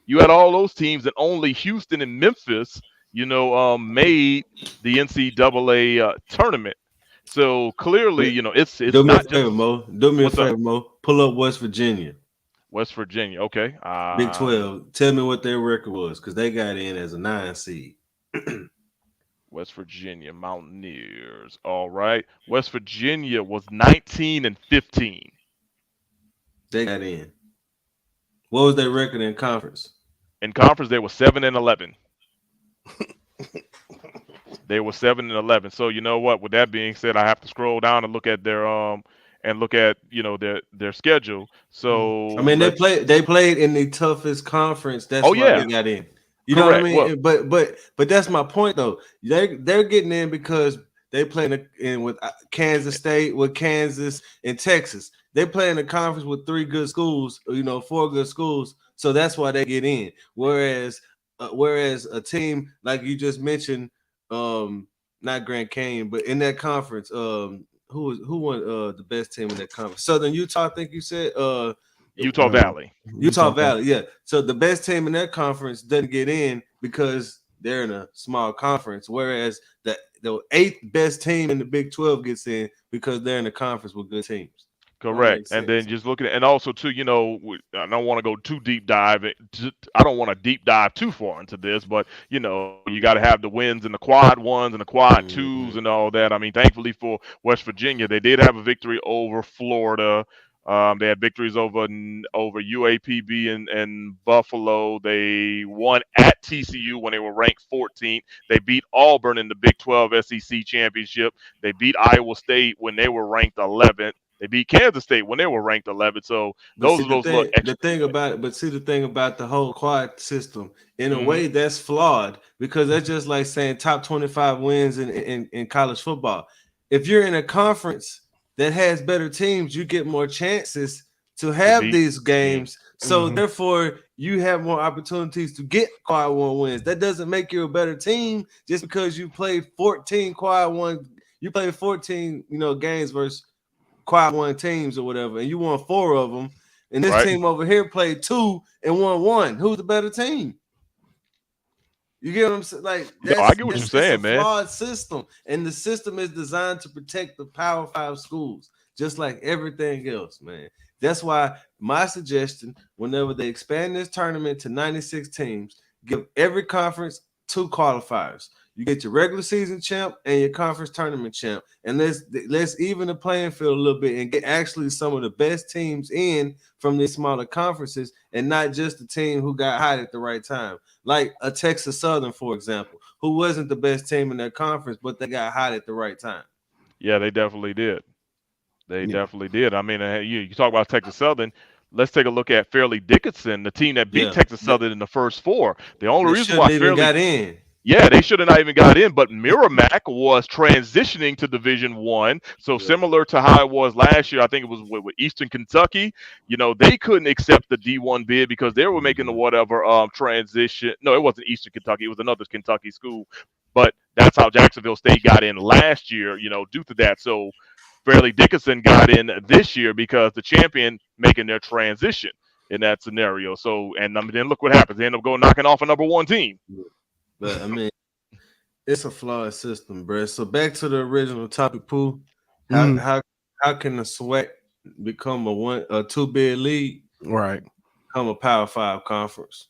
You had all those teams, and only Houston and Memphis, made the NCAA tournament. So clearly, it's do not me a favor, Mo. Do me a favor, Mo. Pull up West Virginia. West Virginia, okay. Big 12. Tell me what their record was, because they got in as a 9 seed. West Virginia Mountaineers. All right. West Virginia was 19-15. They got in. What was their record in conference? In conference, they were 7-11. They were 7-11. So you know what? With that being said, I have to scroll down and look at their their schedule. So I mean, they played in the toughest conference. That's why they got in. You know what I mean? Well, but that's my point though. They're getting in because they playing in with Kansas State, with Kansas and Texas. They play in a conference with 3 good schools, 4 good schools. So that's why they get in. Whereas a team like you just mentioned, not Grand Canyon, but in that conference, who won the best team in that conference? Southern Utah, I think you said. Utah Valley. Utah Valley, yeah. So the best team in that conference doesn't get in because they're in a small conference, whereas the 8th best team in the Big 12 gets in because they're in a conference with good teams. Correct. And then just looking at, and also too, I don't want to go too deep dive. I don't want to deep dive too far into this, but you got to have the wins and the quad ones and the quad twos and all that. I mean, thankfully for West Virginia, they did have a victory over Florida. They had victories over UAPB and Buffalo. They won at TCU when they were ranked 14th. They beat Auburn in the Big 12 SEC championship. They beat Iowa State when they were ranked 11th. They beat Kansas State when they were ranked 11th. So the thing about the whole quad system, in a way, that's flawed because that's just like saying top 25 wins in college football. If you're in a conference that has better teams, you get more chances to have these games. So therefore, you have more opportunities to get quad 1 wins. That doesn't make you a better team just because you played 14 quad 1. You played 14, games versus quad 1 teams or whatever, and you won 4 of them. And this team over here played 2 and won 1. Who's the better team? You get what I'm saying? Like, I get what you're saying, man. It's a flawed system, and the system is designed to protect the Power 5 schools, just like everything else, man. That's why my suggestion, whenever they expand this tournament to 96 teams, give every conference 2 qualifiers. You get your regular season champ and your conference tournament champ, and let's even the playing field a little bit and get actually some of the best teams in from these smaller conferences, and not just the team who got hot at the right time, like a Texas Southern, for example, who wasn't the best team in their conference, but they got hot at the right time. Yeah, they definitely did. They definitely did. I mean, you talk about Texas Southern. Let's take a look at Fairleigh Dickinson, the team that beat Texas Southern in the first 4. The only reason why Fairleigh got in. Yeah, they should have not even got in, but Merrimack was transitioning to Division One. So similar to how it was last year, I think it was with Eastern Kentucky. They couldn't accept the D1 bid because they were making the whatever transition. No, it wasn't Eastern Kentucky; it was another Kentucky school. But that's how Jacksonville State got in last year. Due to that. So Fairleigh Dickinson got in this year because the champion making their transition in that scenario. So then look what happens; they end up going knocking off a number one team. But I mean, it's a flawed system, bro. So back to the original topic, Pooh. How can the SWAC become a 2-bid league? Right. Become a Power 5 conference?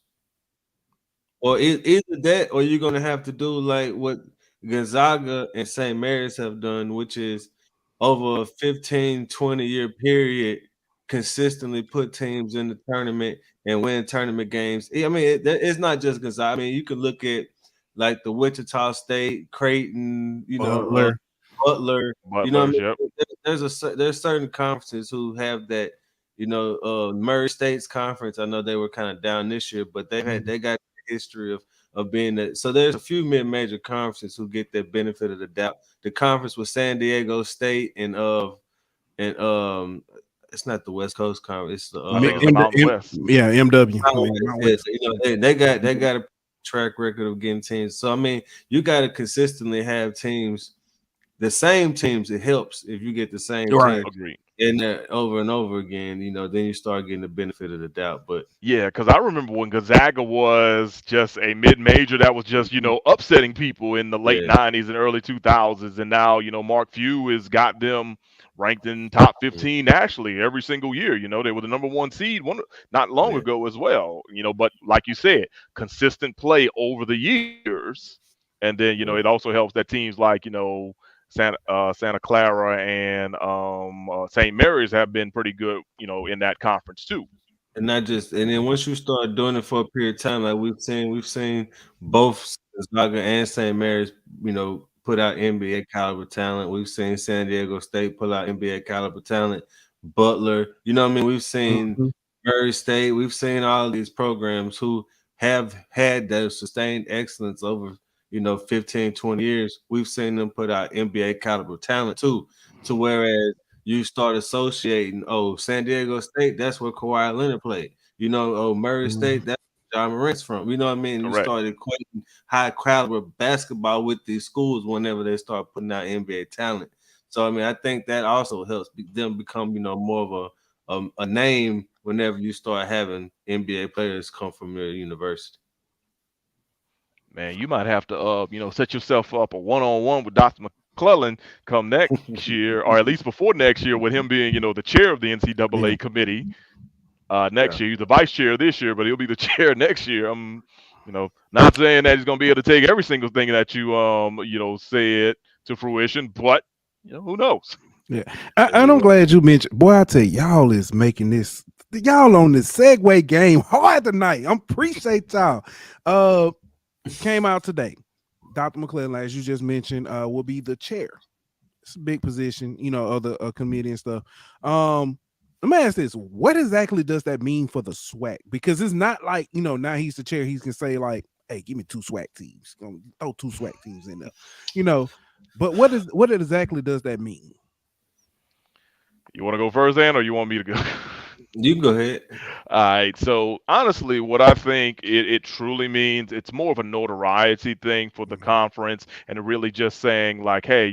Or either that, or you're gonna have to do like what Gonzaga and St. Mary's have done, which is over a 15, 20-year period, consistently put teams in the tournament and win tournament games. I mean, it's not just Gonzaga. I mean, you could look at like the Wichita State, Creighton, Butler. You know what I mean? Yep. There's certain conferences who have that. Murray State's conference. I know they were kind of down this year, but they got a history of being that. So there's a few mid-major conferences who get that benefit of the doubt. The conference with San Diego State and it's not the West Coast Conference. It's the Mountain West. Yeah, MW. They got a track record of getting teams. So I mean, you got to consistently have teams, the same teams. It helps if you get the same teams. Agreed. And over and over again, then you start getting the benefit of the doubt. But yeah, because I remember when Gonzaga was just a mid-major that was just upsetting people in the late '90s and early 2000s, and now Mark Few has got them ranked in top 15 nationally every single year. They were the number one seed not long ago as well. But like you said, consistent play over the years, and then it also helps that teams like Santa Clara and St. Mary's have been pretty good, in that conference too. And then once you start doing it for a period of time, like we've seen both Gonzaga and St. Mary's, put out NBA caliber talent. We've seen San Diego State put out NBA caliber talent. Butler, we've seen Murray State. We've seen all of these programs who have had that sustained excellence over 15, 20 years. We've seen them put out NBA caliber talent too, to whereas you start associating, San Diego State, that's where Kawhi Leonard played. Murray State, that's where John Morant's from. You know what I mean? Correct. You started equating high caliber basketball with these schools whenever they start putting out NBA talent. So I mean, I think that also helps them become, more of a name whenever you start having NBA players come from your university. Man, you might have to, set yourself up a one-on-one with Dr. McClelland come next year, or at least before next year, with him being, the chair of the NCAA committee next year. He's the vice chair this year, but he'll be the chair next year. I'm, not saying that he's going to be able to take every single thing that you, said to fruition, but who knows? Yeah, and I'm glad you mentioned. Boy, I tell you, y'all is making this. Y'all on this segue game hard tonight. I appreciate y'all. Came out today. Dr. McClelland, as you just mentioned, will be the chair. It's a big position, of the committee and stuff. Let me ask this: what exactly does that mean for the SWAC? Because it's not like now he's the chair. He can say like, "Hey, give me 2 SWAC teams. Throw 2 SWAC teams in there." But what exactly does that mean? You want to go first, Dan, or you want me to go? You go ahead. All right. So honestly, what I think it truly means, it's more of a notoriety thing for the conference, and really just saying like, hey,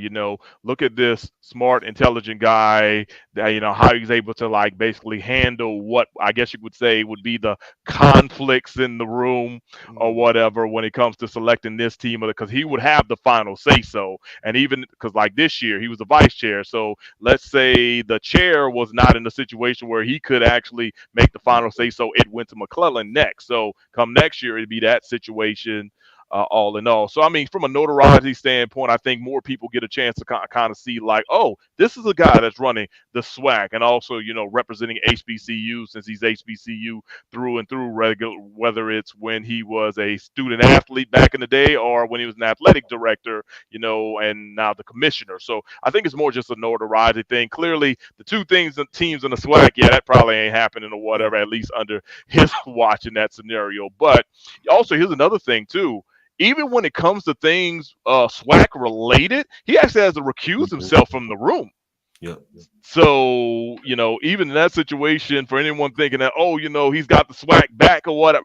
look at this smart, intelligent guy that, how he's able to like basically handle what I guess you would say would be the conflicts in the room or whatever when it comes to selecting this team, because he would have the final say so. And even because like this year he was the vice chair, so let's say the chair was not in a situation where he could actually make the final say, so it went to McClelland next. So come next year, it'd be that situation. All in all. So, I mean, from a notoriety standpoint, I think more people get a chance to kind of see like, oh, this is a guy that's running the SWAC and also, representing HBCU, since he's HBCU through and through, whether it's when he was a student athlete back in the day or when he was an athletic director, and now the commissioner. So I think it's more just a notoriety thing. Clearly, the two teams in the SWAC, that probably ain't happening or whatever, at least under his watch in that scenario. But also, here's another thing, too. even when it comes to things SWAC related, he actually has to recuse himself from the room. Yep. So, even in that situation, for anyone thinking that, he's got the SWAC back or whatever,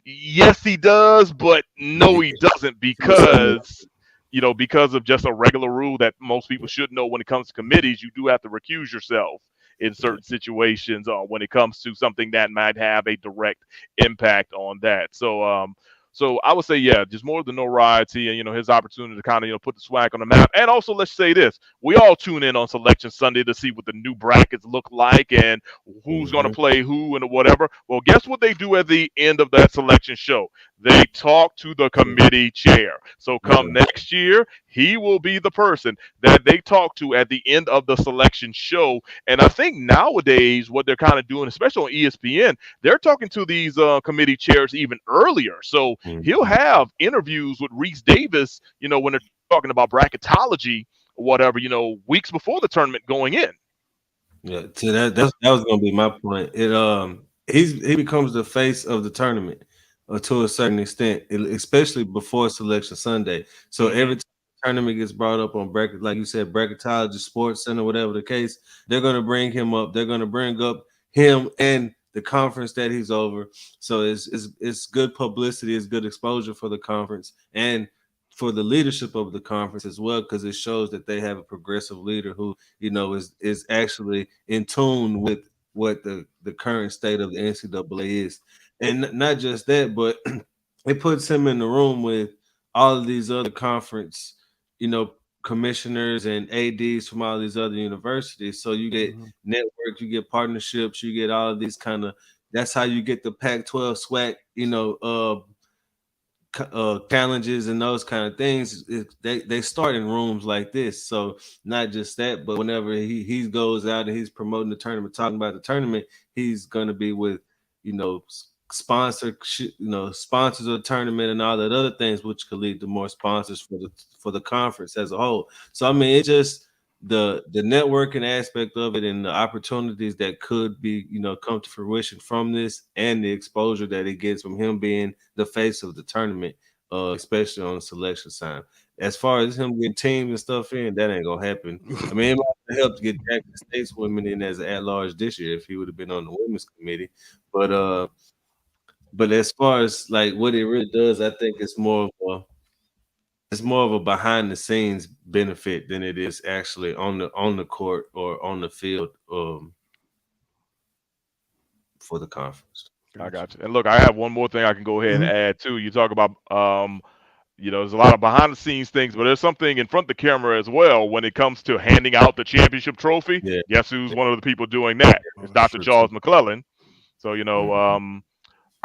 yes, he does, but no, he doesn't, because of just a regular rule that most people should know when it comes to committees, you do have to recuse yourself in certain situations when it comes to something that might have a direct impact on that. So I would say, yeah, just more of the notoriety and, his opportunity to kind of, put the SWAC on the map. And also, let's say this, we all tune in on Selection Sunday to see what the new brackets look like and who's going to play who and whatever. Well, guess what they do at the end of that selection show? They talk to the committee chair. So come next year, he will be the person that they talk to at the end of the selection show. And I think nowadays what they're kind of doing, especially on ESPN, they're talking to these committee chairs even earlier. So he'll have interviews with Reese Davis, when they're talking about bracketology or whatever, weeks before the tournament going in. Yeah, so that was going to be my point. He becomes the face of the tournament to a certain extent, especially before Selection Sunday. So every time the tournament gets brought up on bracket, like you said, bracketology, Sports Center, whatever the case, they're going to bring him up. They're going to bring up him and the conference that he's over. So it's good publicity, it's good exposure for the conference and for the leadership of the conference as well, because it shows that they have a progressive leader who, is actually in tune with what the current state of the NCAA is. And not just that, but it puts him in the room with all of these other conference, commissioners and ADs from all these other universities. So you get network, you get partnerships, you get all of these kind of, that's how you get the Pac-12 SWAC, challenges and those kind of things. They start in rooms like this. So not just that, but whenever he goes out and he's promoting the tournament, talking about the tournament, he's going to be with, sponsors of the tournament and all that other things, which could lead to more sponsors for the conference as a whole. So I mean, it just the networking aspect of it and the opportunities that could be, come to fruition from this, and the exposure that it gets from him being the face of the tournament, especially on the selection side. As far as him getting teams and stuff in, that ain't gonna happen. I mean, it might help to get Jackson State's women in as an at-large this year if he would have been on the women's committee. But as far as like what it really does, I think it's more of a behind the scenes benefit than it is actually on the court or on the field for the conference. I got you. And look, I have one more thing I can go ahead and add too. You talk about there's a lot of behind the scenes things, but there's something in front of the camera as well when it comes to handing out the championship trophy. Yeah. Guess who's one of the people doing that? It's Dr. Charles McClelland. So,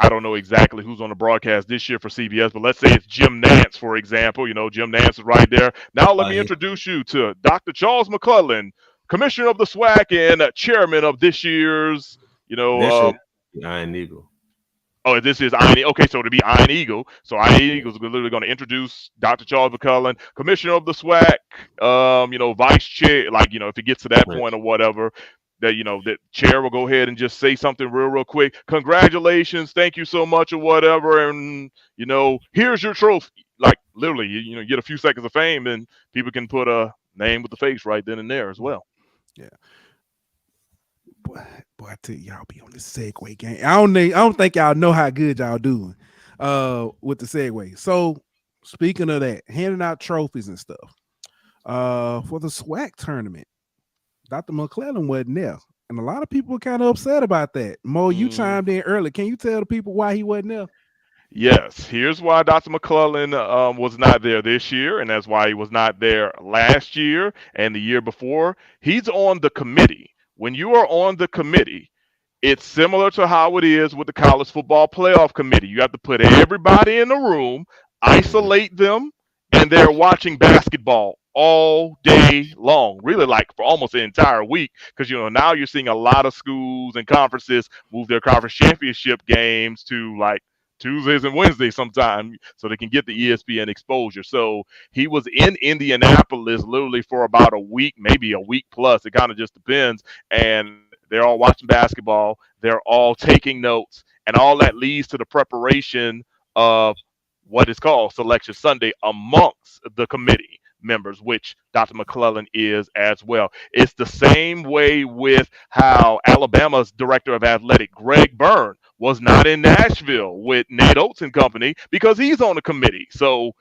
I don't know exactly who's on the broadcast this year for CBS, but let's say it's Jim Nance, for example. Jim Nance is right there. Now let me introduce you to Dr. Charles McClelland, Commissioner of the SWAC and Chairman of this year's, Iron Eagle. Oh, this is Iron Eagle. Okay, so it'll be Iron Eagle. So Iron Eagle is literally going to introduce Dr. Charles McClelland, Commissioner of the SWAC, Vice Chair, if it gets to that point or whatever. That chair will go ahead and just say something real quick. Congratulations, thank you so much, or whatever, and here's your trophy. Like literally, you get a few seconds of fame, and people can put a name with the face right then and there as well. Yeah. Boy, I tell you, y'all be on the segue game. I don't think y'all know how good y'all doing with the segue. So speaking of that, handing out trophies and stuff for the SWAC tournament. Dr. McClelland wasn't there, and a lot of people were kind of upset about that. Mo, you chimed in early. Can you tell the people why he wasn't there? Yes, here's why Dr. McClelland was not there this year, and that's why he was not there last year and the year before. He's on the committee. When you are on the committee, it's similar to how it is with the college football playoff committee. You have to put everybody in the room, isolate them, and they're watching basketball all day long, really, like for almost the entire week, because now you're seeing a lot of schools and conferences move their conference championship games to like Tuesdays and Wednesdays sometime, so they can get the ESPN exposure. So he was in Indianapolis literally for about a week, maybe a week plus. It kind of just depends. And they're all watching basketball. They're all taking notes, and all that leads to the preparation of what is called Selection Sunday amongst the committee members, which Dr. McClelland is as well. It's the same way with how Alabama's director of athletic, Greg Byrne, was not in Nashville with Nate Oates and company because he's on the committee. So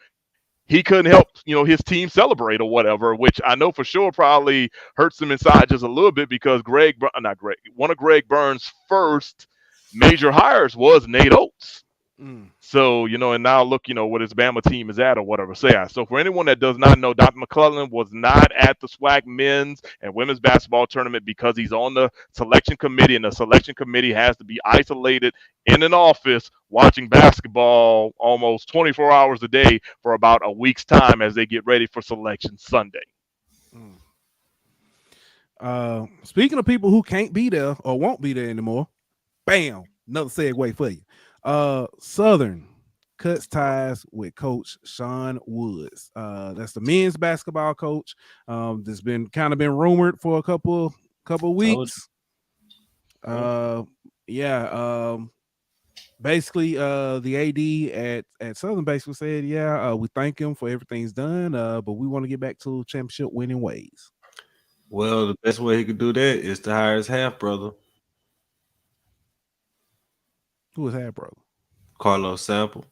he couldn't help, his team celebrate or whatever, which I know for sure probably hurts him inside just a little bit because one of Greg Burns' first major hires was Nate Oates. So, and now look, what his Bama team is at or whatever. So for anyone that does not know, Dr. McClelland was not at the SWAC men's and women's basketball tournament because he's on the selection committee, and the selection committee has to be isolated in an office watching basketball almost 24 hours a day for about a week's time as they get ready for Selection Sunday. Speaking of people who can't be there or won't be there anymore, bam, another segue for you. Southern cuts ties with Coach Sean Woods. That's the men's basketball coach. That's been rumored for a couple weeks. Basically, the AD at Southern basically said, we thank him for everything he's done, but we want to get back to championship winning ways. Well, the best way he could do that is to hire his half brother. Who was half brother? Carlos Sample.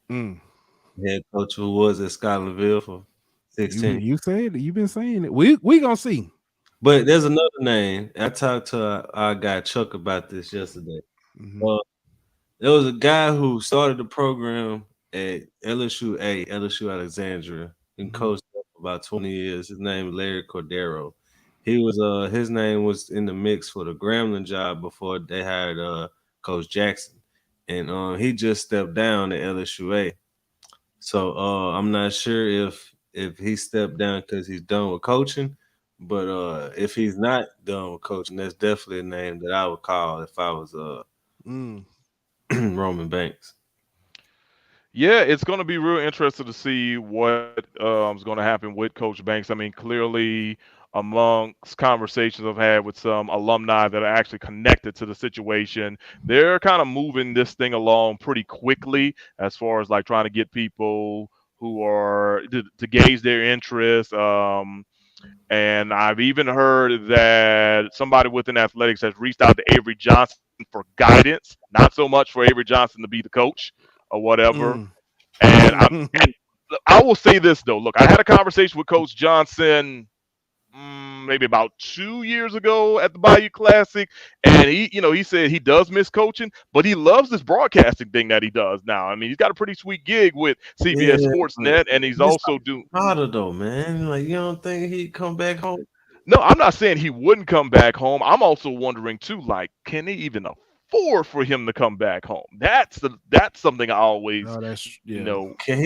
Head coach who was at Scotlandville for 16. You said it. You've been saying it. We gonna see. But there's another name. I talked to our guy Chuck about this yesterday. There was a guy who started the program at LSU Alexandria, and coached there for about 20 years. His name is Larry Cordero. He was his name was in the mix for the Grambling job before they hired Coach Jackson. And he just stepped down at LSUA. So I'm not sure if he stepped down because he's done with coaching. But if he's not done with coaching, that's definitely a name that I would call if I was Roman Banks. Yeah, it's going to be real interesting to see what is going to happen with Coach Banks. I mean, clearly, amongst conversations I've had with some alumni that are actually connected to the situation, they're kind of moving this thing along pretty quickly as far as like trying to get people who are to gauge their interest. And I've even heard that somebody within athletics has reached out to Avery Johnson for guidance, not so much for Avery Johnson to be the coach or whatever. And I will say this though. Look, I had a conversation with Coach Johnson maybe about 2 years ago at the Bayou Classic, and he said he does miss coaching, but he loves this broadcasting thing that he does now. I mean, he's got a pretty sweet gig with CBS Sportsnet, and he's also doing harder though, man. Like, you don't think he'd come back home? No, I'm not saying he wouldn't come back home. I'm also wondering too, like, can they even afford for him to come back home? That's something I always, Can he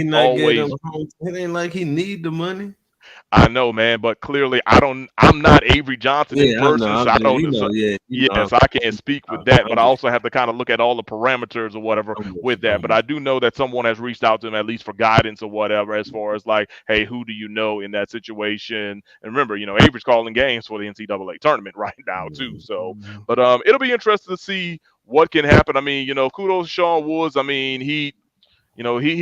not get him home? It ain't like he need the money. I know, man, but clearly I'm not Avery Johnson in person, so I don't know. So I can't speak with that, but I also have to kind of look at all the parameters or whatever with that. But I do know that someone has reached out to him at least for guidance or whatever, as far as like, hey, who do you know in that situation? And remember, Avery's calling games for the NCAA tournament right now too. So, but it'll be interesting to see what can happen. I mean, kudos to Sean Woods. I mean, he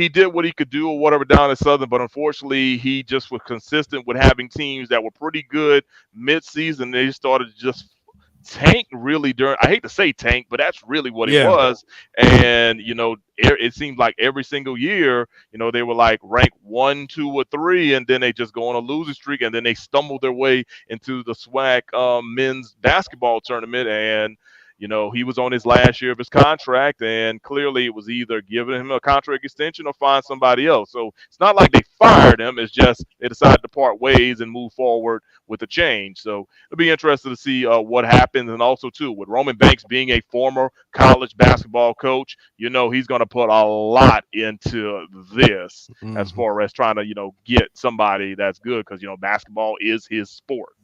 did what he could do or whatever down at Southern, but unfortunately, he just was consistent with having teams that were pretty good mid-season. They started to just tank really during. I hate to say tank, but that's really what it was. And it seemed like every single year, they were like ranked 1, 2, or 3, and then they just go on a losing streak, and then they stumbled their way into the SWAC men's basketball tournament. And he was on his last year of his contract, and clearly it was either giving him a contract extension or find somebody else. So it's not like they fired him. It's just they decided to part ways and move forward with the change. So it'll be interesting to see what happens. And also, too, with Roman Banks being a former college basketball coach, he's going to put a lot into this as far as trying to, get somebody that's good because, basketball is his sport.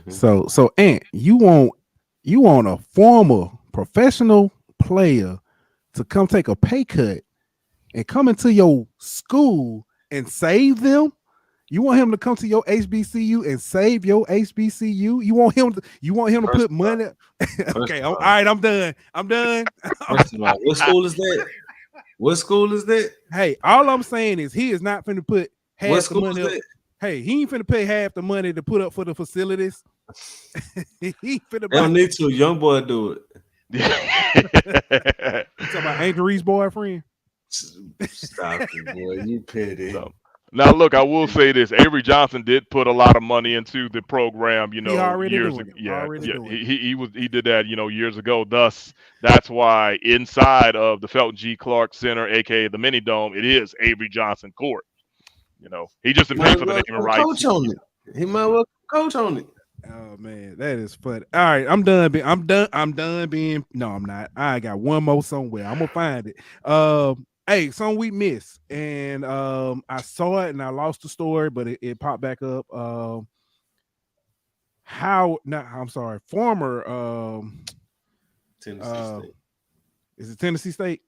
So Ant, you want a former professional player to come take a pay cut and come into your school and save them? You want him to come to your HBCU and save your HBCU? You want him to put money? Okay, all right, I'm done. First of all, what school is that? What school is that? Hey, all I'm saying is he is not finna put What half the school money is up. that? Hey, he ain't finna pay half the money to put up for the facilities. He finna They don't need to. Young boy do it. You talking about Angel Reese's boyfriend? Stop it, boy. You petty. So, now, look, I will say this: Avery Johnson did put a lot of money into the program. He already years doing ago. it. Yeah, Already doing it. he did that. Years ago. Thus, that's why inside of the Felton G. Clark Center, aka the Mini Dome, it is Avery Johnson Court. He just didn't pay for the naming rights. Coach on it. He might well coach on it. Oh man, that is funny. All right, I'm done. I'm done being. No, I'm not. I got one more somewhere. I'm gonna find it. Hey, song we missed, and I saw it and I lost the story, but it popped back up. Former Tennessee State. Is it Tennessee State?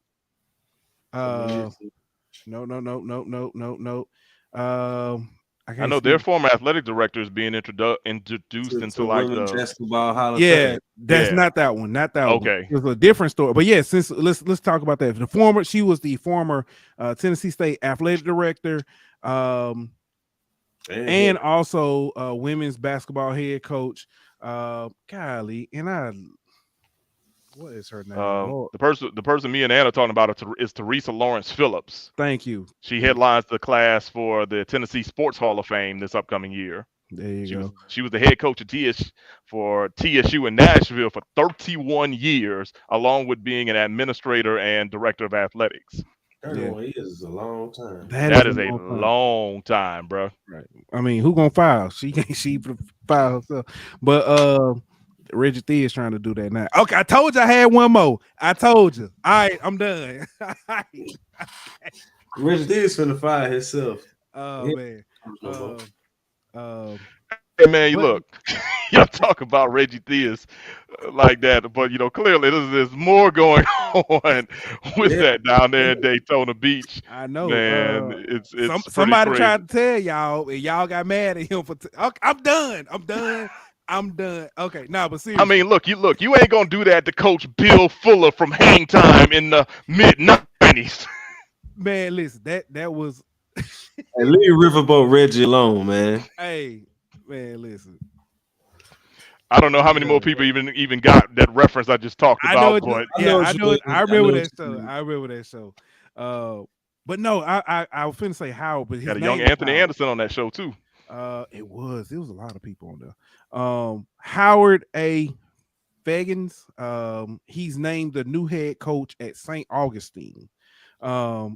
No. I know their former athletic director is being introduced into like the basketball Hall of Fame. That's Yeah. not that one. Not that one. Okay. It's a different story. But yeah, since let's talk about that. She was the former Tennessee State athletic director, and also women's basketball head coach. Golly, what is her name? The person me and Anna talking about is Teresa Lawrence Phillips. Thank you. She headlines the class for the Tennessee Sports Hall of Fame this upcoming year. There you go. She was the head coach of TSU in Nashville for 31 years, along with being an administrator and director of athletics. 31 years is a long time. That is a long time, bro. Right. I mean, who gonna file? She can't. She file herself. But Reggie Thee is trying to do that now. Okay, I told you I had one more. I told you. All right, I'm done. Reggie Thee is finna fire himself. Oh man. Hey man, look, y'all talk about Reggie Theus like that, but clearly there's more going on with that down there in Daytona Beach. I know, man. It's somebody crazy. tried to tell y'all, and y'all got mad at him for. Okay, I'm done. I'm done. Okay, but seriously. I mean, look, you ain't gonna do that to Coach Bill Fuller from Hang Time in the mid-90s. Man, listen, that was. Hey, leave Riverboat Reggie alone, man. Hey, man, listen. I don't know how many more people even got that reference I just talked about, but I remember that show. But no, I was finna say Howard, but his got a name young Anthony Anderson on that show too. It was a lot of people on there. Howard A. Fagans, he's named the new head coach at St. Augustine.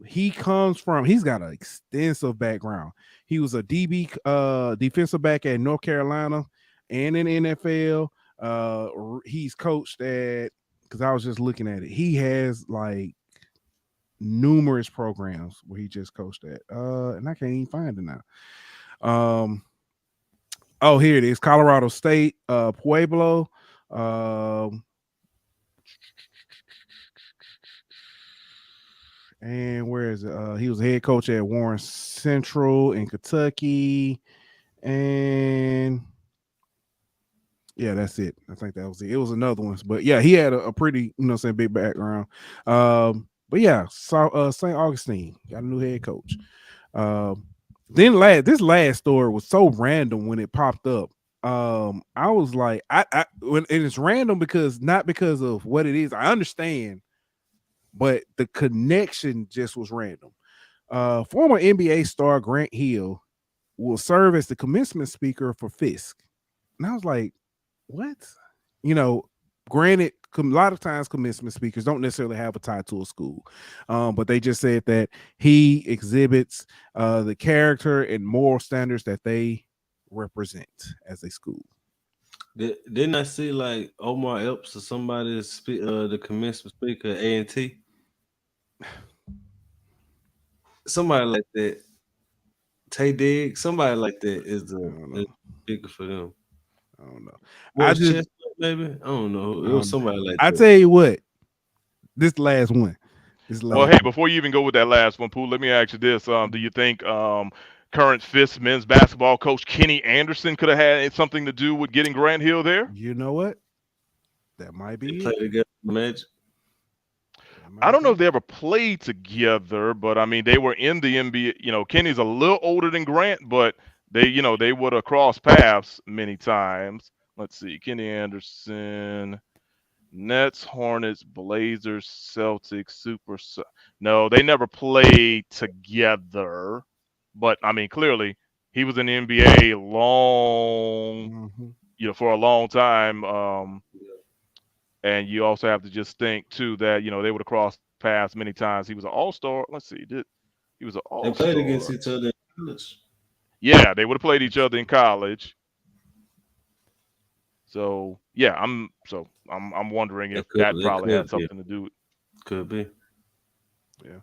He's got an extensive background. He was a DB defensive back at North Carolina and in NFL. He's coached at, because I was just looking at it, he has like numerous programs where he just coached at. And I can't even find it now. Here it is. Colorado State, Pueblo. And where is it? He was head coach at Warren Central in Kentucky. And yeah, that's it. I think that was it. It was another one. But yeah, he had a pretty, big background. But yeah, so St. Augustine got a new head coach. Then this last story was so random when it popped up. I was like, and it's random not because of what it is. I understand, but the connection just was random. Former NBA star Grant Hill will serve as the commencement speaker for Fisk. And I was like, what? Granted, a lot of times commencement speakers don't necessarily have a tie to a school, but they just said that he exhibits the character and moral standards that they represent as a school. Didn't I see like Omar Epps or somebody the commencement speaker at A&T? Somebody like that. Tay Diggs, somebody like that is the speaker for them. I don't know. Maybe I don't know. It was somebody like that. I tell you what, this last one. Hey, before you even go with that last one, Pooh, let me ask you this: do you think current Fisk men's basketball coach Kenny Anderson could have had something to do with getting Grant Hill there? You know what? That might be. They play together, Magic. I don't know if they ever played together, but I mean, they were in the NBA. You know, Kenny's a little older than Grant, but they would have crossed paths many times. Let's see, Kenny Anderson, Nets, Hornets, Blazers, Celtics, No, they never played together, but I mean, clearly he was in the NBA for a long time. And you also have to just think too that they would have crossed paths many times. He was an all-star. Let's see, he was an all-star. They played against each other in college. Yeah, they would have played each other in college. So yeah, I'm wondering if that probably had something to do with. Could be. Yeah.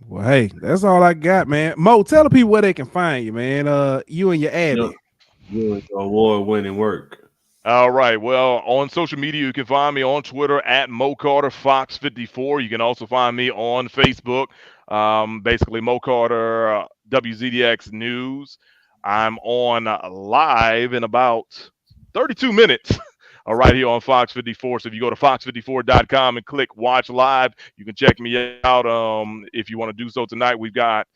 Well, hey, that's all I got, man. Mo, tell the people where they can find you, man. You and your Abby. Doing award-winning work. All right. Well, on social media, you can find me on Twitter at Mo Carter Fox 54. You can also find me on Facebook, basically Mo Carter WZDX News. I'm on live in about 32 minutes. Right here on Fox 54. So if you go to fox54.com and click watch live, you can check me out. If you want to do so tonight, we've got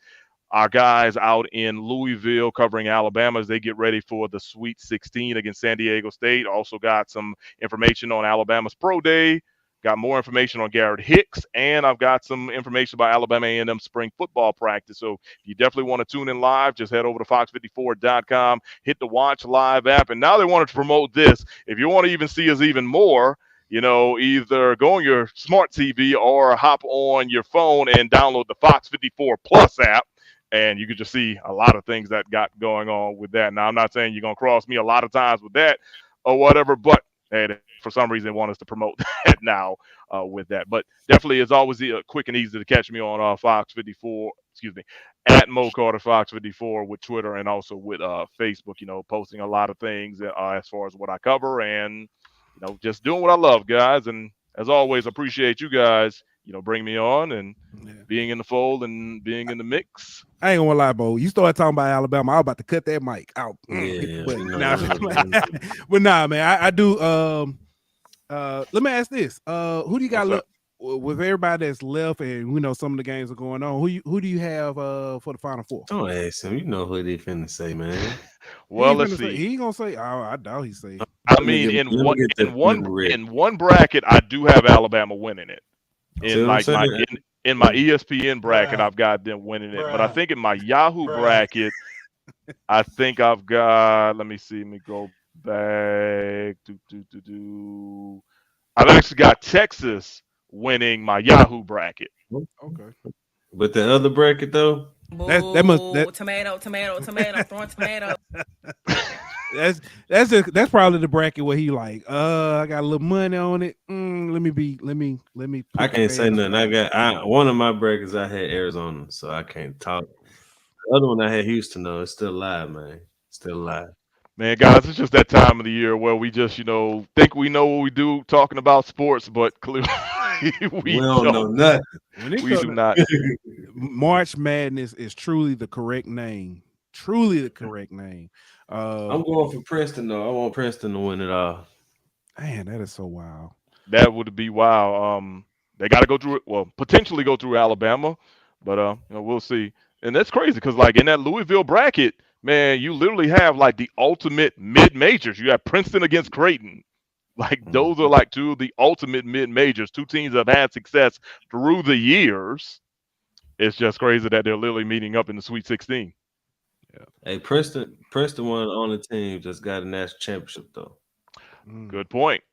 our guys out in Louisville covering Alabama as they get ready for the Sweet 16 against San Diego State. Also got some information on Alabama's Pro Day. Got more information on Garrett Hicks, and I've got some information about Alabama A&M spring football practice. So if you definitely want to tune in live, just head over to fox54.com, hit the Watch Live app. And now they wanted to promote this. If you want to even see us even more, either go on your smart TV or hop on your phone and download the Fox 54 Plus app. And you can just see a lot of things that got going on with that. Now, I'm not saying you're going to cross me a lot of times with that or whatever, but hey, for some reason, they want us to promote that now with that. But definitely, it's always quick and easy to catch me on Fox 54, at Mo Carter Fox 54 with Twitter and also with Facebook, posting a lot of things as far as what I cover and, just doing what I love, guys. And as always, appreciate you guys, bring me on and being in the fold and being in the mix. I ain't gonna lie, Bo. You started talking about Alabama, I was about to cut that mic out. Yeah. But nah, man, I do. Let me ask this: who do you got left with everybody that's left, and we know some of the games are going on? Who do you have for the Final Four? Don't ask him. You know who they finna say, man. Well, let's see. He ain't gonna say. Oh, I doubt he say. I mean, in one bracket, I do have Alabama winning it. In my ESPN bracket, I've got them winning it. But I think in my Yahoo bracket, I think I've got. Let me see. Let me go back. I've actually got Texas winning my Yahoo bracket. Okay. But the other bracket though, tomato, throwing tomato. That's probably the bracket where he like, I got a little money on it. Let me. I can't say nothing. One of my brackets I had Arizona, so I can't talk. The other one I had Houston though. It's still live, man. Still live. Man, guys, it's just that time of the year where we just, think we know what we do talking about sports, but clearly we don't know nothing. We do not. March Madness is truly the correct name. Truly the correct name. I'm going for Princeton though. I want Princeton to win it all. Man, that is so wild. That would be wild. They got to go through it. Well, potentially go through Alabama, but we'll see. And that's crazy because like in that Louisville bracket, man, you literally have like the ultimate mid majors. You have Princeton against Creighton. Like those are like two of the ultimate mid majors. Two teams that have had success through the years. It's just crazy that they're literally meeting up in the Sweet 16. Yeah. Hey, Princeton, one of the only teams that's got a national championship though. Good point.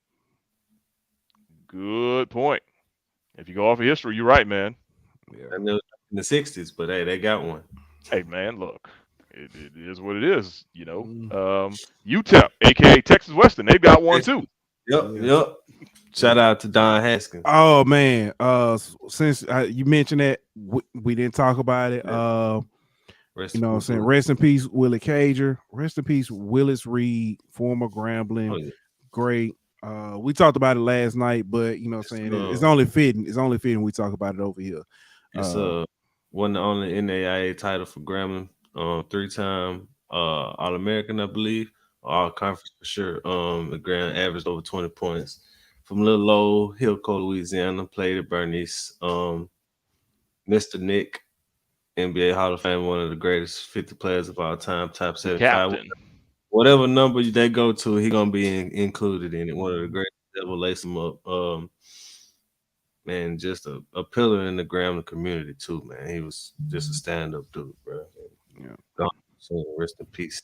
If you go off of history, you're right, man. Yeah. I know in the 60s, but hey, they got one. Hey, man, look, it is what it is. UTEP, aka Texas Western, they've got one too. Yep. Shout out to Don Haskins. Oh man, since you mentioned that, we didn't talk about it. What I'm saying? Rest in peace, Willie Cager. Rest in peace, Willis Reed, former Grambling. Oh, yeah. Great. We talked about it last night, but it's only fitting. It's only fitting we talk about it over here. It's won the only NAIA title for Grambling. 3-time All-American, I believe. All conference for sure. The Graham averaged over 20 points from Little Old Hillcoat, Louisiana, played at Bernice. Mr. Nick, NBA Hall of Fame, one of the greatest 50 players of all time, top 75. Captain. Whatever number they go to, he gonna be included in it. One of the greatest that will lace him up. Man, just a pillar in the Grambling community too, man. He was just a stand-up dude, bro. Yeah. So rest in peace.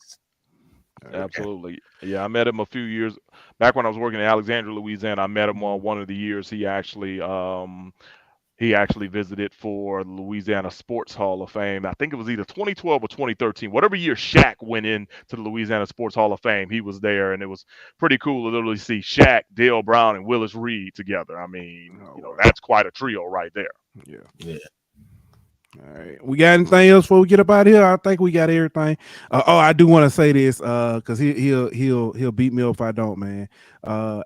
Absolutely. Yeah, I met him a few years back when I was working in Alexandria, Louisiana. I met him on one of the years he actually visited for the Louisiana Sports Hall of Fame. I think it was either 2012 or 2013. Whatever year Shaq went into the Louisiana Sports Hall of Fame, he was there, and it was pretty cool to literally see Shaq, Dale Brown, and Willis Reed together. I mean, that's quite a trio right there. Yeah. All right. We got anything else before we get up out of here? I think we got everything. I do want to say this because he'll beat me up if I don't, man.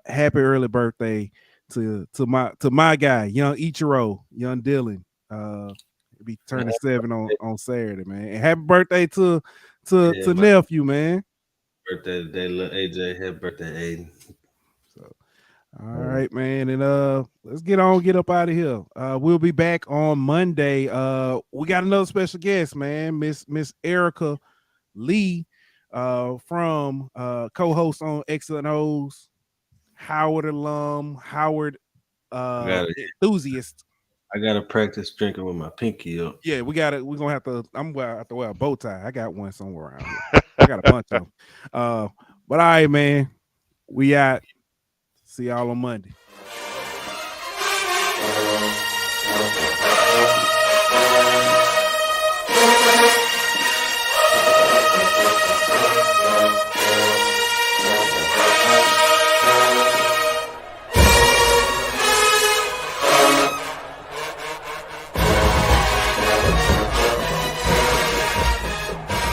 Happy early birthday to my guy, young Ichiro, young Dylan. He'll be turning 7 on Saturday, man. And happy birthday to nephew, man. Birthday today, little AJ. Happy birthday, Aiden. All right, man, and let's get up out of here. We'll be back on Monday. We got another special guest, man, Miss Erica Lee, from co-host on Excellent O's, Howard alum, Howard enthusiast. I gotta practice drinking with my pinky up. Yeah, we're gonna have to. I'm gonna have to wear a bow tie. I got one somewhere around here. I got a bunch of them. But all right, man, we out. See y'all on Monday.